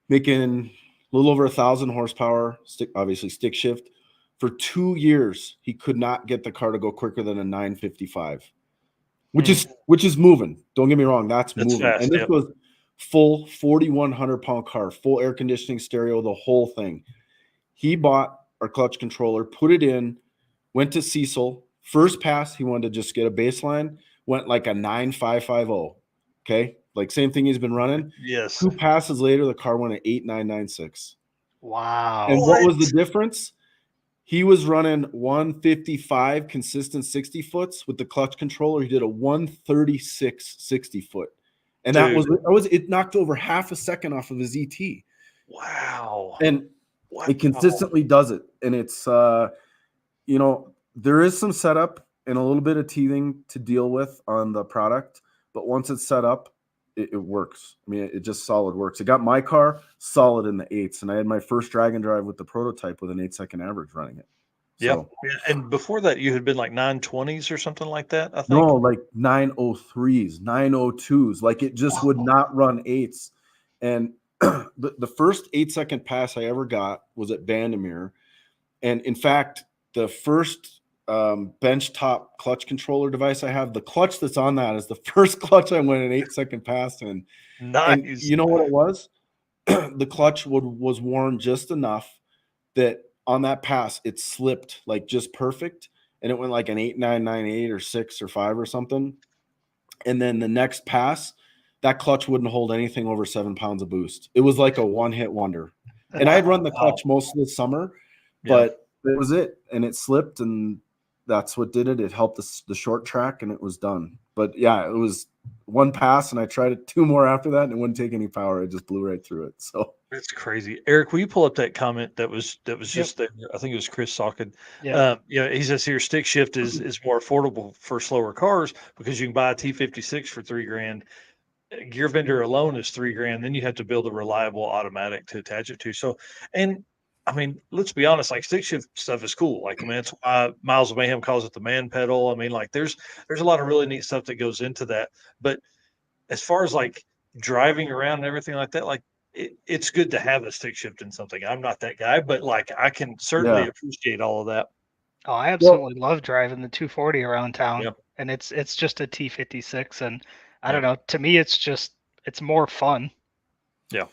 making a little over 1,000 horsepower, obviously stick shift. For 2 years, he could not get the car to go quicker than a 955, which is moving. Don't get me wrong, that's moving. Fast, and this was full 4,100-pound car, full air conditioning, stereo, the whole thing. He bought our clutch controller, put it in, went to Cecil. First pass, he wanted to just get a baseline, went like a 9,550. Okay, like same thing he's been running. Yes. 2 passes later, the car went at 8,996. Wow. And what was the difference? He was running 155 consistent 60 foots with the clutch controller. He did a 136 60 foot. And it knocked over half a second off of his ET. Wow. And it consistently does it. And it's, you know, there is some setup and a little bit of teething to deal with on the product. But once it's set up, it works. I mean, it just solid works. It got my car solid in the 8s, and I had my first drag and drive with the prototype with an 8-second average running it. So, yeah. And before that, you had been like 920s or something like that, I think? No, like 903s, 902s. Like it just would not run 8s. And the first 8-second pass I ever got was at Vandermeer. And in fact, the first bench top clutch controller device I have, the clutch that's on that is the first clutch I went an 8-second pass in. Nice. And you know what it was? The clutch was worn just enough that on that pass it slipped like just perfect, and it went like an 8,998 or 6 or 5 or something. And then the next pass, that clutch wouldn't hold anything over 7 pounds of boost. It was like a one-hit wonder. And I had run the clutch most of the summer, but it was it. And it slipped, and that's what did it. It helped the short track, and it was done. But yeah, it was one pass, and I tried it 2 more after that, and it wouldn't take any power. It just blew right through it. So that's crazy. Eric, will you pull up that comment that was just there? I think it was Chris Salkin. Yeah. He says here stick shift is more affordable for slower cars because you can buy a T56 for $3,000. Gear vendor alone is $3,000. Then you have to build a reliable automatic to attach it to. So, and I mean, let's be honest, like stick shift stuff is cool. Like, I mean, that's why Miles of Mayhem calls it the man pedal. I mean, like there's a lot of really neat stuff that goes into that. But as far as like driving around and everything like that, like it's good to have a stick shift in something. I'm not that guy, but like I can certainly appreciate all of that. Oh, I absolutely love driving the 240 around town, Yep. and it's just a T56, and I don't know. To me, it's more fun. Yeah.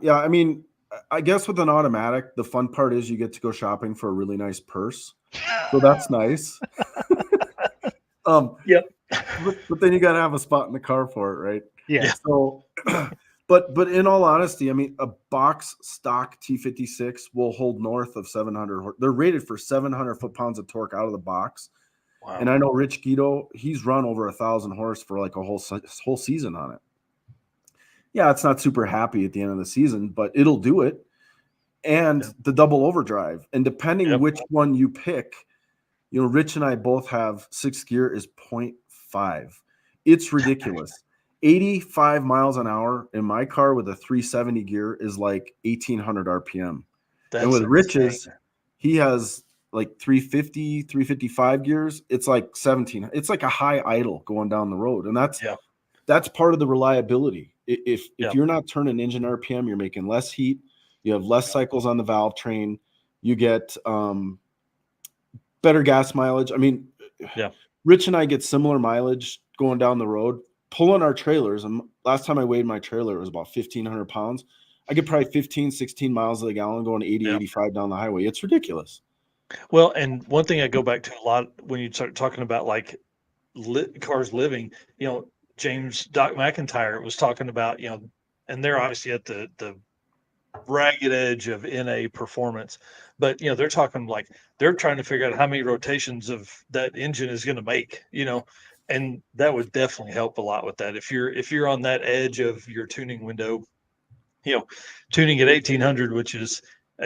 I mean, I guess with an automatic, the fun part is you get to go shopping for a really nice purse. So that's nice. Yep. But then you got to have a spot in the car for it, right? Yeah. So, but in all honesty, I mean, a box stock T56 will hold north of 700. They're rated for 700 foot-pounds of torque out of the box. Wow. And I know Rich Guido, he's run over 1,000 horse for like a whole season on it. Yeah, it's not super happy at the end of the season, but it'll do it. And the double overdrive. And depending which one you pick, you know, Rich and I both have 6th gear is 0.5. It's ridiculous. 85 miles an hour in my car with a 370 gear is like 1,800 RPM. And with Rich's, he has like 350, 355 gears. It's like 17. It's like a high idle going down the road. And that's part of the reliability. If you're not turning engine RPM, you're making less heat. You have less cycles on the valve train. You get better gas mileage. I mean, Rich and I get similar mileage going down the road, pulling our trailers. And last time I weighed my trailer, it was about 1,500 pounds. I get probably 15, 16 miles a gallon going 80, 85 down the highway. It's ridiculous. Well, and one thing I go back to a lot when you start talking about like cars living, you know, James Doc McIntyre was talking about, you know, and they're obviously at the ragged edge of NA performance, but you know, they're talking like they're trying to figure out how many rotations of that engine is going to make, you know, and that would definitely help a lot with that. If you're on that edge of your tuning window, you know, tuning at 1,800, which is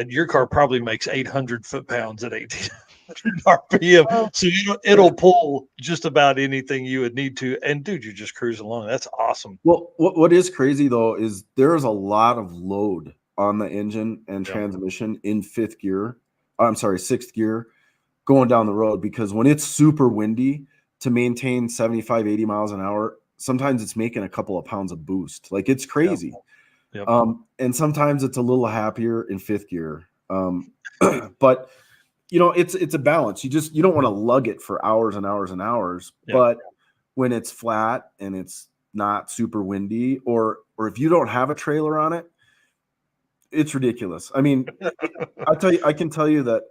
your car probably makes 800 foot-pounds at 1,800 RPM. So it'll pull just about anything you would need to. And dude, you're just cruising along. That's awesome. Well, what is crazy though is there is a lot of load on the engine and transmission in 6th gear going down the road, because when it's super windy, to maintain 75, 80 miles an hour, sometimes it's making a couple of pounds of boost. Like it's crazy. And sometimes it's a little happier in 5th gear. But you know, it's a balance. You don't want to lug it for hours and hours and hours. But when it's flat and it's not super windy, or if you don't have a trailer on it, it's ridiculous. I mean, I can tell you that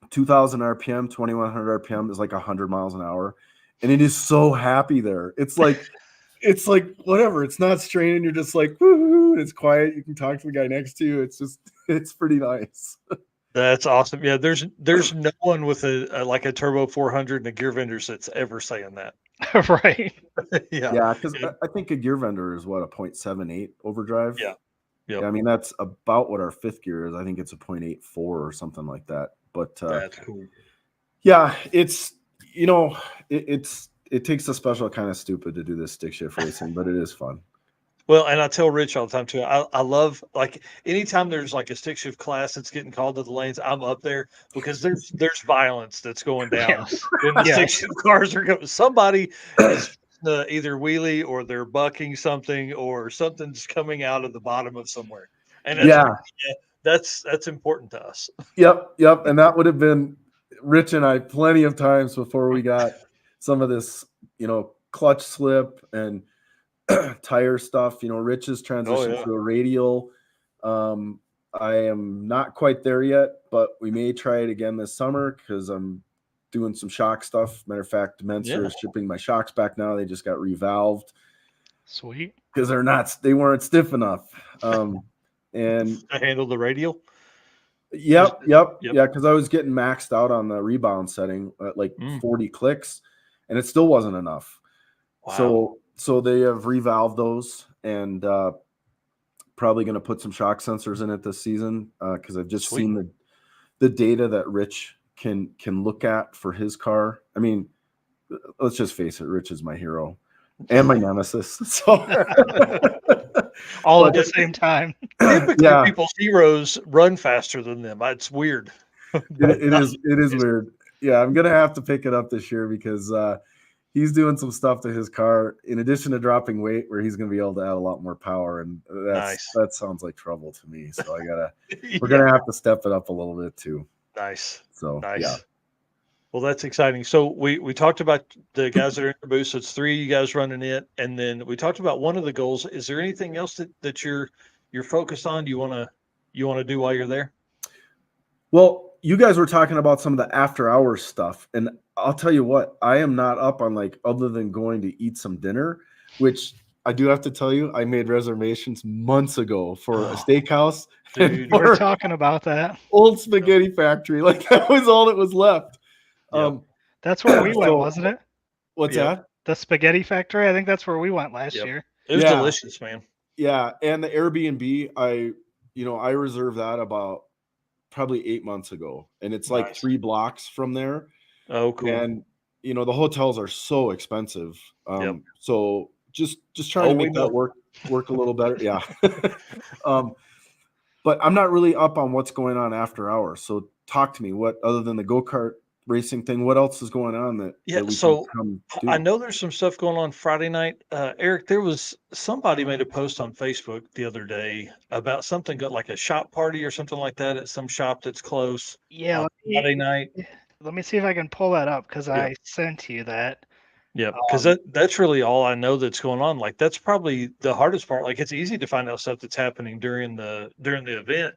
2,000 RPM, 2,100 RPM is like 100 miles an hour, and it is so happy there. It's like whatever. It's not straining. You're just like, woo, it's quiet. You can talk to the guy next to you. It's pretty nice. That's awesome. Yeah, there's no one with a like a turbo 400 and a gear vendor that's ever saying that. Right. Yeah, because I think a gear vendor is what, a 0.78 overdrive. Yeah. I mean, that's about what our 5th gear is. I think it's a 0.84 or something like that. But that's cool. Yeah, it's, you know, it takes a special kind of stupid to do this stick shift racing, but it is fun. Well, and I tell Rich all the time too, I love, like, anytime there's like a stick shift class that's getting called to the lanes, I'm up there, because there's violence that's going down when the stick shift cars are going. Somebody is either wheelie, or they're bucking something, or something's coming out of the bottom of somewhere, and that's important to us. Yep, and that would have been Rich and I plenty of times before we got some of this, you know, clutch slip and tire stuff. You know, Rich's transition to a radial. I am not quite there yet, but we may try it again this summer, because I'm doing some shock stuff. Matter of fact, Menser is shipping my shocks back now. They just got revalved. Sweet. Because they weren't stiff enough. And to handle the radial. Yep. Yeah, because I was getting maxed out on the rebound setting at like 40 clicks, and it still wasn't enough. Wow. So they have revalved those, and probably going to put some shock sensors in it this season because I've just seen the data that Rich can look at for his car. I mean, let's just face it, Rich is my hero and my nemesis. So all at the same time. Typically, people's heroes run faster than them. It's weird. It is weird. Yeah, I'm gonna have to pick it up this year because he's doing some stuff to his car in addition to dropping weight, where he's gonna be able to add a lot more power, and that sounds like trouble to me. So we're gonna have to step it up a little bit too. Nice. So nice. Yeah. Well, that's exciting. So we talked about the guys that are in the booth. So it's 3 of you guys running it, and then we talked about one of the goals. Is there anything else that you're focused on? Do you want to do while you're there? Well, you guys were talking about some of the after hours stuff, and I'll tell you what, I am not up on other than going to eat some dinner, which I do have to tell you, I made reservations months ago for a steakhouse. Dude, we're talking about that Old Spaghetti Factory. That was all that was left. Yep. That's where we went, wasn't it? What's that? The Spaghetti Factory. I think that's where we went last year. It was delicious, man. Yeah, and the Airbnb, I reserved that about probably 8 months ago, and it's like 3 blocks from there. Oh, cool. And the hotels are so expensive. So just trying to make that work a little better. Yeah. But I'm not really up on what's going on after hours. So talk to me. What other than the go-kart racing thing, what else is going on that we so can come do? I know there's some stuff going on Friday night. Eric, there was somebody made a post on Facebook the other day about something got like a shop party or something like that at some shop that's close. Yeah, Friday night. Let me see if I can pull that up because I sent you that. Yeah, because that's really all I know that's going on. That's probably the hardest part. It's easy to find out stuff that's happening during the event,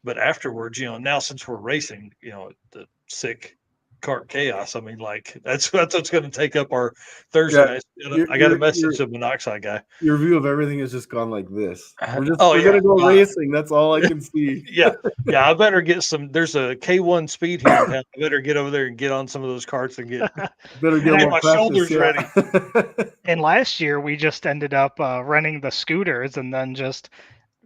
but afterwards, now since we're racing, the sick cart chaos. I mean, that's what's going to take up our Thursday. Yeah, I got a message to Monoxide guy. Your view of everything has just gone like this. We're gonna go racing. That's all I can see. Yeah. I better get some. There's a K1 speed here. I better get over there and get on some of those carts and get my shoulders ready. And last year we just ended up renting the scooters and then just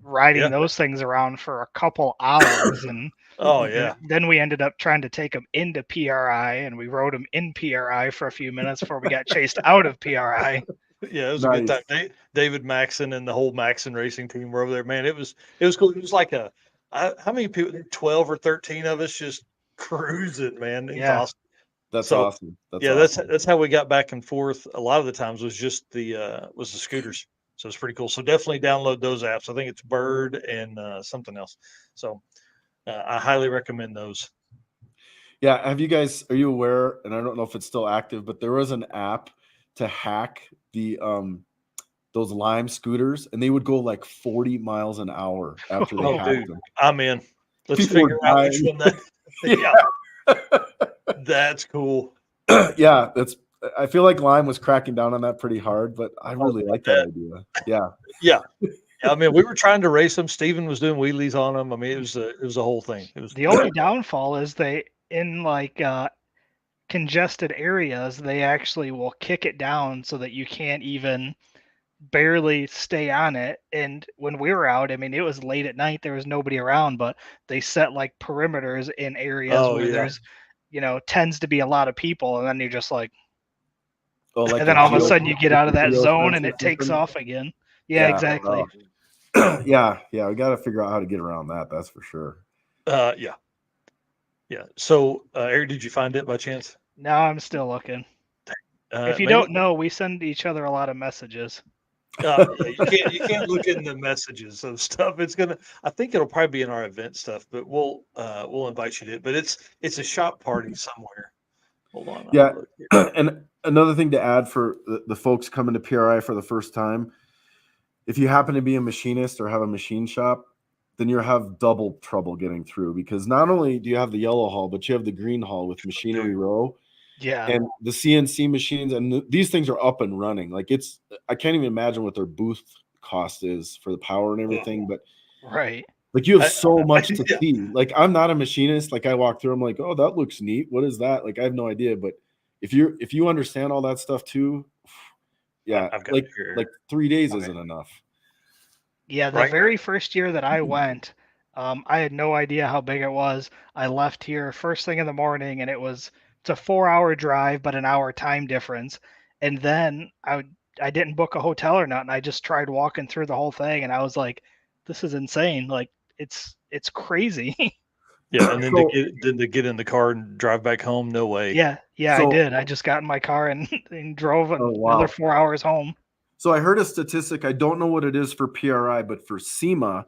riding those things around for a couple hours and. Oh yeah. Then we ended up trying to take them into PRI, and we rode them in PRI for a few minutes before we got chased out of PRI. Yeah, it was a good time. David Maxon and the whole Maxon racing team were over there. Man, it was cool. It was like how many people? 12 or 13 of us just cruising, man. It was awesome. That's awesome. That's how we got back and forth. A lot of the times was just the scooters. So it's pretty cool. So definitely download those apps. I think it's Bird and something else. So. I highly recommend those. Yeah. Are you aware, and I don't know if it's still active, but there was an app to hack the those Lime scooters, and they would go 40 miles an hour after they hacked them. I'm in. Let's figure out which one that's cool. Yeah, I feel like Lime was cracking down on that pretty hard, but I really like that idea. Yeah. Yeah. I mean, we were trying to race them. Steven was doing wheelies on them. I mean, it was a whole thing. It was the only downfall is they in congested areas, they actually will kick it down so that you can't even barely stay on it. And when we were out, I mean, it was late at night. There was nobody around, but they set perimeters in areas where there's, tends to be a lot of people. And then you're just and then all of a sudden you get out of that zone and it takes off again. Yeah, exactly. Yeah, we got to figure out how to get around that. That's for sure. Yeah. So, Eric, did you find it by chance? No, I'm still looking. If you don't know, we send each other a lot of messages. You can't look in the messages of stuff. I think it'll probably be in our event stuff, but we'll invite you to it. But it's a shop party somewhere. Hold on. Yeah, and another thing to add for the folks coming to PRI for the first time. If you happen to be a machinist or have a machine shop, then you have double trouble getting through, because not only do you have the yellow hall, but you have the green hall with machinery row. Yeah. And the CNC machines, and these things are up and running. Like I can't even imagine what their booth cost is for the power and everything. But Right. like you have so much to yeah. see. Like I'm not a machinist. Like I walk through, I'm like, oh, that looks neat. What is that? Like I have no idea. But if you understand all that stuff too, yeah, I've got like 3 days isn't enough. Yeah, the Right. very first year that I went, I had no idea how big it was. I left here first thing in the morning, and it's a 4-hour drive, but an hour time difference. And then I didn't book a hotel or nothing. I just tried walking through the whole thing, and I was like, this is insane. Like it's crazy. Yeah, and then So- to get in the car and drive back home, no way. Yeah, I So- did. I just got in my car and, and drove Oh, another wow. 4 hours home. So I heard a statistic. I don't know what it is for PRI, but for SEMA,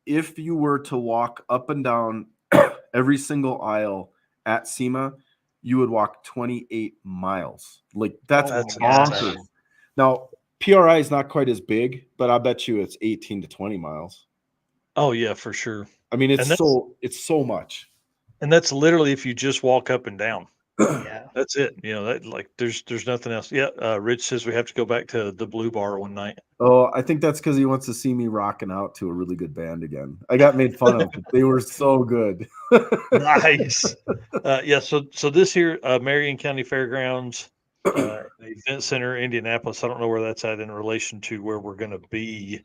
if you were to walk up and down every single aisle at SEMA, you would walk 28 miles. Like that's That's bonkers. insane. Now, PRI is not quite as big, but I bet you it's 18 to 20 miles. Oh yeah, for sure. I mean, And that's- it's so much. And that's literally if you just walk up and down. Yeah. That's it. You know, that like there's nothing else. Yeah, Rich says we have to go back to the Blue Bar one night. Oh, I think that's because he wants to see me rocking out to a really good band again. I got made fun of, but they were so good. Nice. Yeah, so this here, Marion County Fairgrounds, the Event Center, Indianapolis. I don't know where that's at in relation to where we're going to be.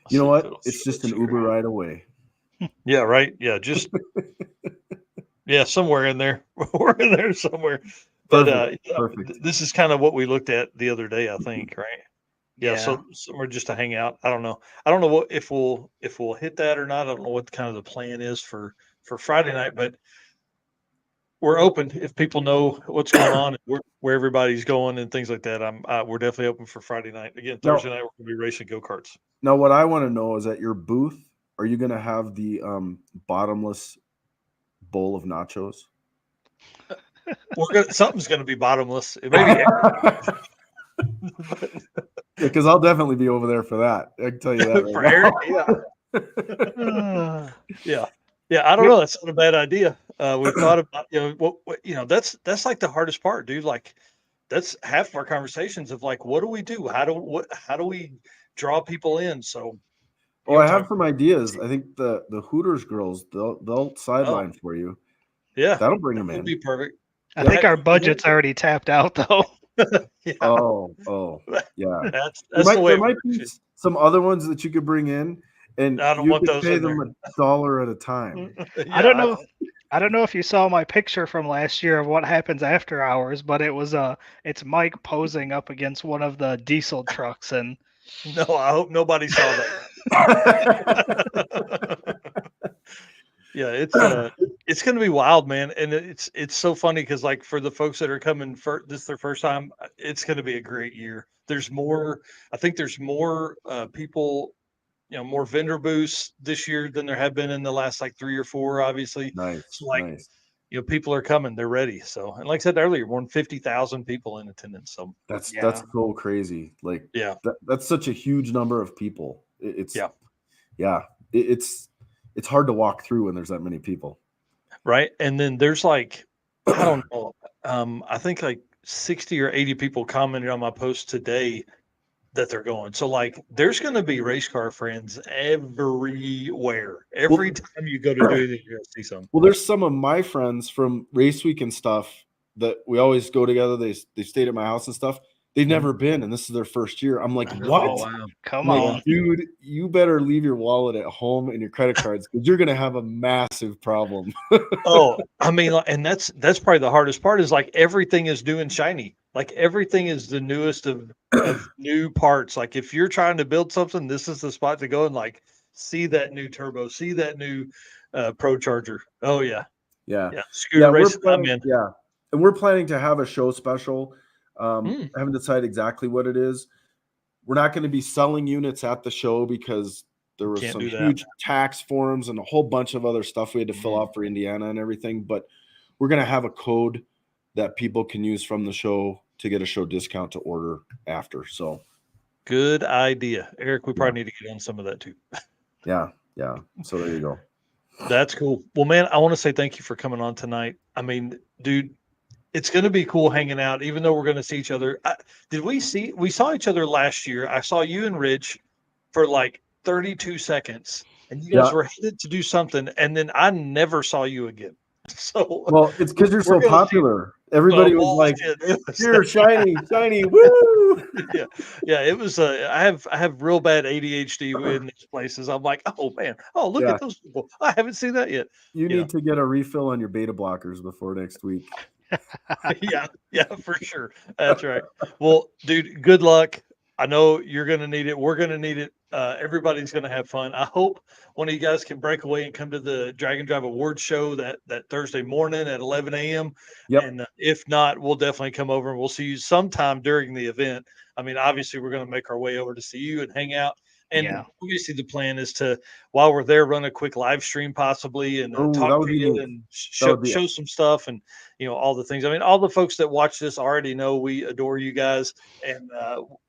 Let's You know see if what? it'll It's show just us an here. Uber ride away. Yeah, right. Yeah, just yeah, somewhere in there. We're in there somewhere. But Perfect. this is kind of what we looked at the other day, I think, right? Yeah, so somewhere just to hang out. I don't know. I don't know what if we'll hit that or not. I don't know what kind of the plan is for Friday night, but we're open if people know what's going on and where everybody's going and things like that. We're definitely open for Friday night. Again, No. Thursday night we're gonna be racing go-karts. Now, what I want to know is at your booth, are you going to have the bottomless bowl of nachos? Something's gonna be bottomless. It may be Because I'll definitely be over there for that. I can tell you that. for Right Eric. Yeah. Yeah, I don't know. That's not a bad idea. We've thought about, that's like the hardest part, dude. Like that's half of our conversations of like, what do we do? How do we draw people in? So, Well, I have some ideas. I think the Hooters girls, they'll sideline for you. yeah, That'll bring them that'd in. be perfect. I think our budget's already tapped out though. Yeah, Oh, yeah. that's There the way. there might be some other ones that you could bring in, and I don't you want could those pay in them $1 at a time. I don't know. I don't know if you saw my picture from last year of what happens after hours, but it's Mike posing up against one of the diesel trucks, and No, I hope nobody saw that. Yeah, it's going to be wild, man, and it's so funny because like for the folks that are coming for this their first time, it's going to be a great year. There's more. I think there's more people, more vendor booths this year than there have been in the last like 3 or 4. Obviously, Nice. so like Nice. people are coming, they're ready. So, and like I said earlier, more than 50,000 people in attendance. So That's Yeah. so crazy. Like yeah, that's such a huge number of people. It's Yeah. it's hard to walk through when there's that many people. right. And then there's like I don't know. I think like 60 or 80 people commented on my post today that they're going. So like there's going to be race car friends everywhere. Every time you go to do anything, you're going to see some. Well, there's some of my friends from race week and stuff that we always go together. They stayed at my house and stuff. They've never been, and this is their first year. I'm like, what? Oh, wow. Come I'm on. like, dude, you better leave your wallet at home and your credit cards because you're gonna have a massive problem. Oh, I mean, and that's probably the hardest part is like everything is new and shiny. Like everything is the newest of new parts. Like if you're trying to build something, this is the spot to go and like see that new turbo, see that new Pro Charger. Oh yeah, Yeah. Scooter race. I'm in. Yeah, and we're planning to have a show special. I Mm. haven't decided exactly what it is. We're not going to be selling units at the show because there was Can't some do that. huge tax forms and a whole bunch of other stuff we had to fill Mhm. out for Indiana and everything. But we're going to have a code that people can use from the show to get a show discount to order after. So Good idea, Eric. We probably need to get on some of that too. Yeah. So there you go. That's cool. Well, man, I want to say thank you for coming on tonight. I mean, dude, it's going to be cool hanging out, even though we're going to see each other. We saw each other last year. I saw you and Rich for like 32 seconds, and you guys Yeah. were headed to do something, and then I never saw you again. So, Well, it's because you're so we're gonna see- popular. Everybody was like, "Here, shiny, woo!" yeah. It was. I have real bad ADHD in these places. I'm like, oh man, oh look Yeah. at those people. I haven't seen that yet. You need to get a refill on your beta blockers before next week. Yeah, for sure. That's right. Well, dude, good luck. I know you're going to need it. We're going to need it. Everybody's going to have fun. I hope one of you guys can break away and come to the Drag and Drive Awards show that Thursday morning at 11 a.m. Yep. And if not, we'll definitely come over and we'll see you sometime during the event. I mean, obviously, we're going to make our way over to see you and hang out. And obviously, the plan is to, while we're there, run a quick live stream possibly and talk to you and show some stuff and, all the things. I mean, all the folks that watch this already know we adore you guys and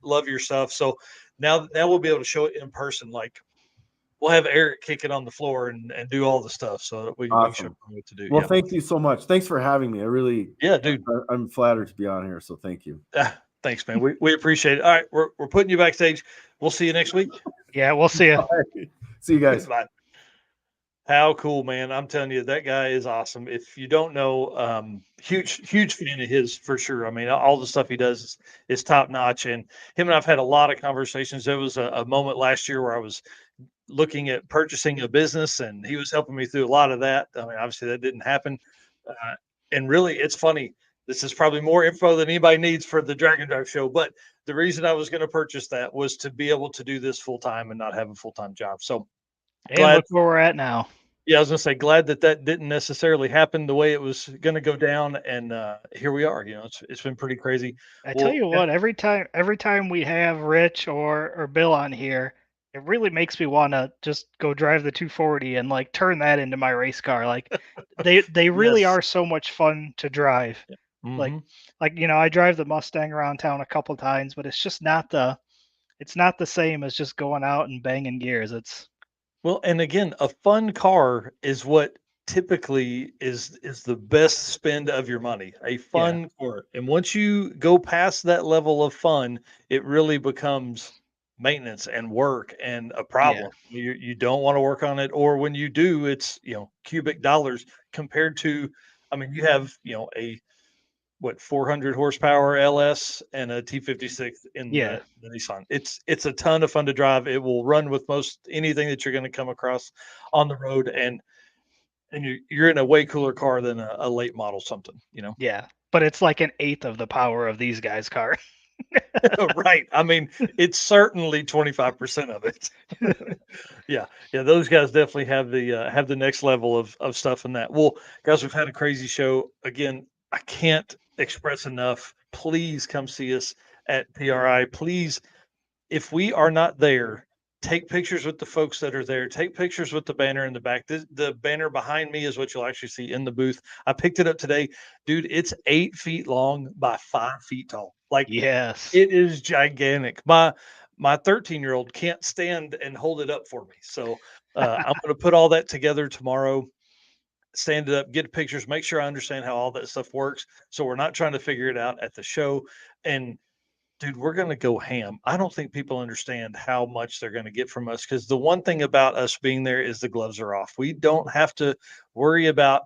love your stuff. So now we'll be able to show it in person. Like we'll have Eric kick it on the floor and do all the stuff so that we can show them what to do. Well, thank you so much. Thanks for having me. I really, dude, I'm flattered to be on here. So thank you. Thanks, man. We appreciate it. All right. We're putting you backstage. We'll see you next week. Yeah, we'll see you. See you guys. Bye. How cool, man. I'm telling you, that guy is awesome. If you don't know, huge fan of his for sure. I mean, all the stuff he does is top notch. And him and I've had a lot of conversations. There was a moment last year where I was looking at purchasing a business and he was helping me through a lot of that. I mean, obviously that didn't happen. And really, it's funny. This is probably more info than anybody needs for the Drag and Drive show. But the reason I was going to purchase that was to be able to do this full time and not have a full time job. So, and look where we're at now. Yeah, I was going to say, glad that didn't necessarily happen the way it was going to go down, and here we are. It's been pretty crazy. I tell you what, every time we have Rich or Bill on here, it really makes me want to just go drive the 240 and like turn that into my race car. Like they really are so much fun to drive. Mm-hmm. Like I drive the Mustang around town a couple times, but it's just not the same as just going out and banging gears. Well, and again, a fun car is what typically is the best spend of your money. A fun car, and once you go past that level of fun, it really becomes maintenance and work and a problem. You don't want to work on it, or when you do, it's cubic dollars compared to. I mean, you have a 400 horsepower LS and a T56 in the Nissan. It's a ton of fun to drive. It will run with most anything that you're going to come across on the road, and you're in a way cooler car than a late model something. Yeah, but it's like an eighth of the power of these guys' car. Right. I mean, it's certainly 25% of it. Yeah. Those guys definitely have the next level of stuff in that. Well, guys, we've had a crazy show again. I can't express enough. Please come see us at PRI. Please, if we are not there, take pictures with the folks that are there. Take pictures with the banner in the back. The banner behind me is what you'll actually see in the booth. I picked it up today. Dude, it's 8 feet long by 5 feet tall. Like, yes, it is gigantic. My 13-year-old can't stand and hold it up for me. So I'm going to put all that together tomorrow. Stand it up, get pictures, make sure I understand how all that stuff works. So we're not trying to figure it out at the show. And dude, we're going to go ham. I don't think people understand how much they're going to get from us, because the one thing about us being there is the gloves are off. We don't have to worry about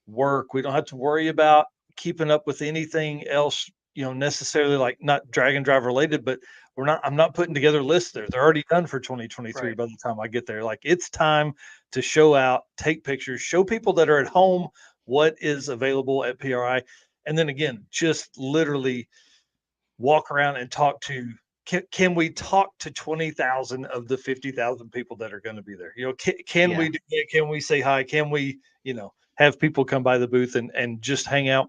work. We don't have to worry about keeping up with anything else, necessarily like not drag and drive related, but I'm not putting together lists there. They're already done for 2023 by the time I get there. Like, it's time to show out, take pictures, show people that are at home what is available at PRI. And then again, just literally walk around and talk to, can we talk to 20,000 of the 50,000 people that are going to be there? Can we do it? Can we say hi? Can we, have people come by the booth and just hang out?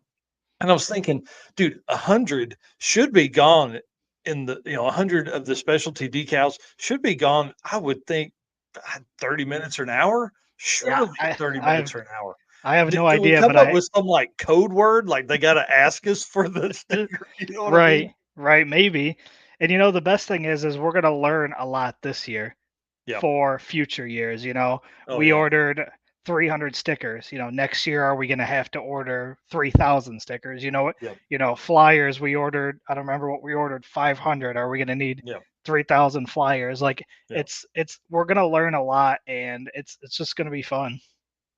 And I was thinking, dude, 100 should be gone in the, 100 of the specialty decals should be gone. I would think 30 minutes or an hour. Surely 30 minutes or an hour. I have no idea. We come up with some like code word, like they got to ask us for the sticker. Right, maybe. And the best thing is we're gonna learn a lot this year Yeah. for future years. Oh, We yeah. ordered 300 stickers. Next year are we gonna have to order 3,000 stickers? Yeah. Flyers we ordered. I don't remember what we ordered. 500. Are we gonna need Yeah. 3,000 flyers? Like Yeah. we're gonna learn a lot, and it's just gonna be fun.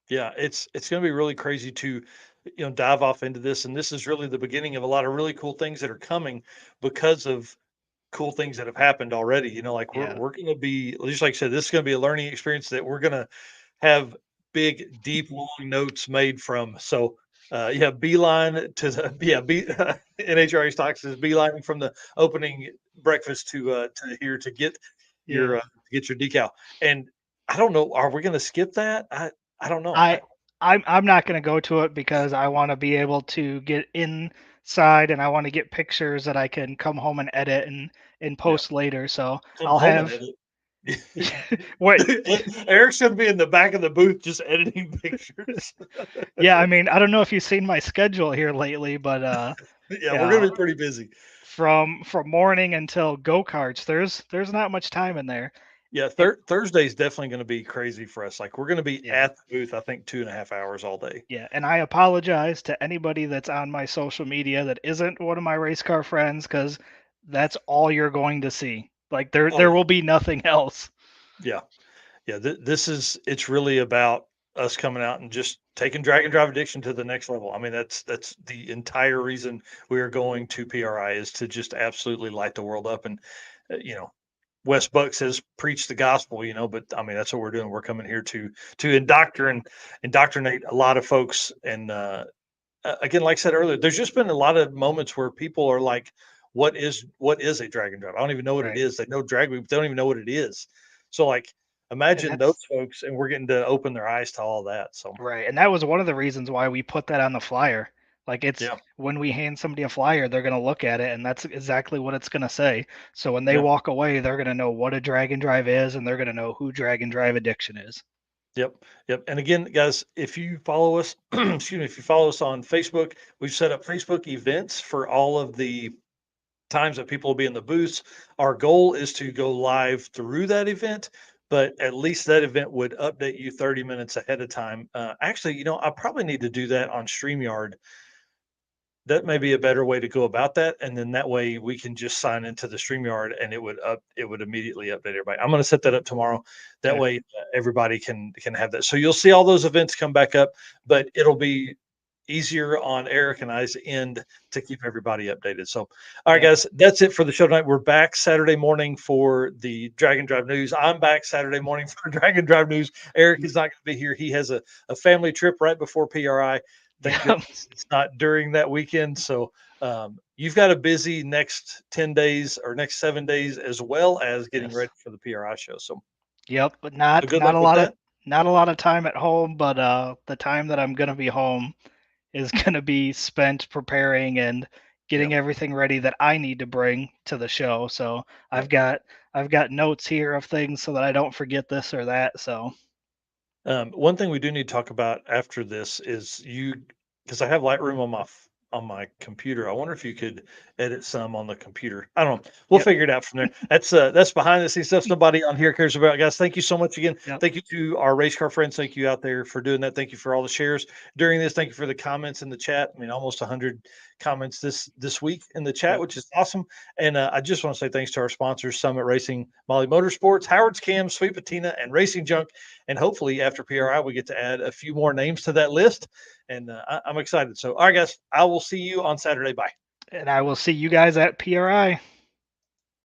Yeah, it's going to be really crazy to, dive off into this, and this is really the beginning of a lot of really cool things that are coming because of cool things that have happened already. Like we're Yeah. we're going to be, just like I said, this is going to be a learning experience that we're going to have big, deep, long notes made from. So, yeah, beeline to the NHRA stocks is beelining from the opening breakfast to here to get Yeah. your decal. And I don't know, are we going to skip that? I don't know. I'm not going to go to it because I want to be able to get inside, and I want to get pictures that I can come home and edit and post later. So Come I'll home and have edit. what? Eric's gonna be in the back of the booth just editing pictures. Yeah, I mean, I don't know if you've seen my schedule here lately, but Yeah, we're gonna be pretty busy. from morning until go-karts, there's not much time in there. Yeah, Thursday is definitely going to be crazy for us. Like we're going to be Yeah. at the booth, I think 2.5 hours all day. Yeah, and I apologize to anybody that's on my social media that isn't one of my race car friends, because that's all you're going to see. Like there will be nothing else. Yeah, yeah. It's really about us coming out and just taking Drag and Drive Addiction to the next level. I mean, that's the entire reason we are going to PRI, is to just absolutely light the world up. And Wes Buck says preach the gospel, but I mean that's what we're doing. We're coming here to indoctrinate a lot of folks. And again, like I said earlier, there's just been a lot of moments where people are like, what is a drag and drive? I don't even know what Right. it is. They know drag, but they don't even know what it is. So like imagine those folks, and we're getting to open their eyes to all that. So Right, and that was one of the reasons why we put that on the flyer. Like yeah, when we hand somebody a flyer, they're gonna look at it, and that's exactly what it's gonna say. So when they yeah, walk away, they're gonna know what a drag and drive is, and they're gonna know who Drag and Drive Addiction is. yep, yep. And again, guys, if you follow us, excuse me, if you follow us on Facebook, we've set up Facebook events for all of the times that people will be in the booths. Our goal is to go live through that event, but at least that event would update you 30 minutes ahead of time. Actually, I probably need to do that on StreamYard. That may be a better way to go about that. And then that way we can just sign into the StreamYard and it would immediately update everybody. I'm going to set that up tomorrow. That Yeah. way everybody can have that. So you'll see all those events come back up, but it'll be easier on Eric and I's end to keep everybody updated. So, all right, guys, that's it for the show tonight. We're back Saturday morning for the Drag and Drive News. I'm back Saturday morning for Drag and Drive News. Eric is not going to be here. He has a family trip right before PRI. Thank goodness it's not during that weekend. So you've got a busy next 10 days or next 7 days, as well as getting ready for the PRI show. So Yep, but not good not luck a with lot that. of not a lot of time at home, but the time that I'm gonna be home is gonna be spent preparing and getting everything ready that I need to bring to the show. So I've got notes here of things so that I don't forget this or that. So One thing we do need to talk about after this is because I have Lightroom on my computer. I wonder if you could edit some on the computer. I don't know. We'll figure it out from there. That's behind the scenes stuff nobody on here cares about. Guys, thank you so much again. Yep. Thank you to our race car friends. Thank you out there for doing that. Thank you for all the shares during this. Thank you for the comments in the chat. I mean, almost 100 comments this week in the chat, which is awesome. And I just want to say thanks to our sponsors, Summit Racing, Molly Motorsports, Howard's Cam, Sweet Patina, and Racing Junk. And hopefully after PRI, we get to add a few more names to that list. And I'm excited. So, all right, guys, I will see you on Saturday. Bye. and I will see you guys at PRI.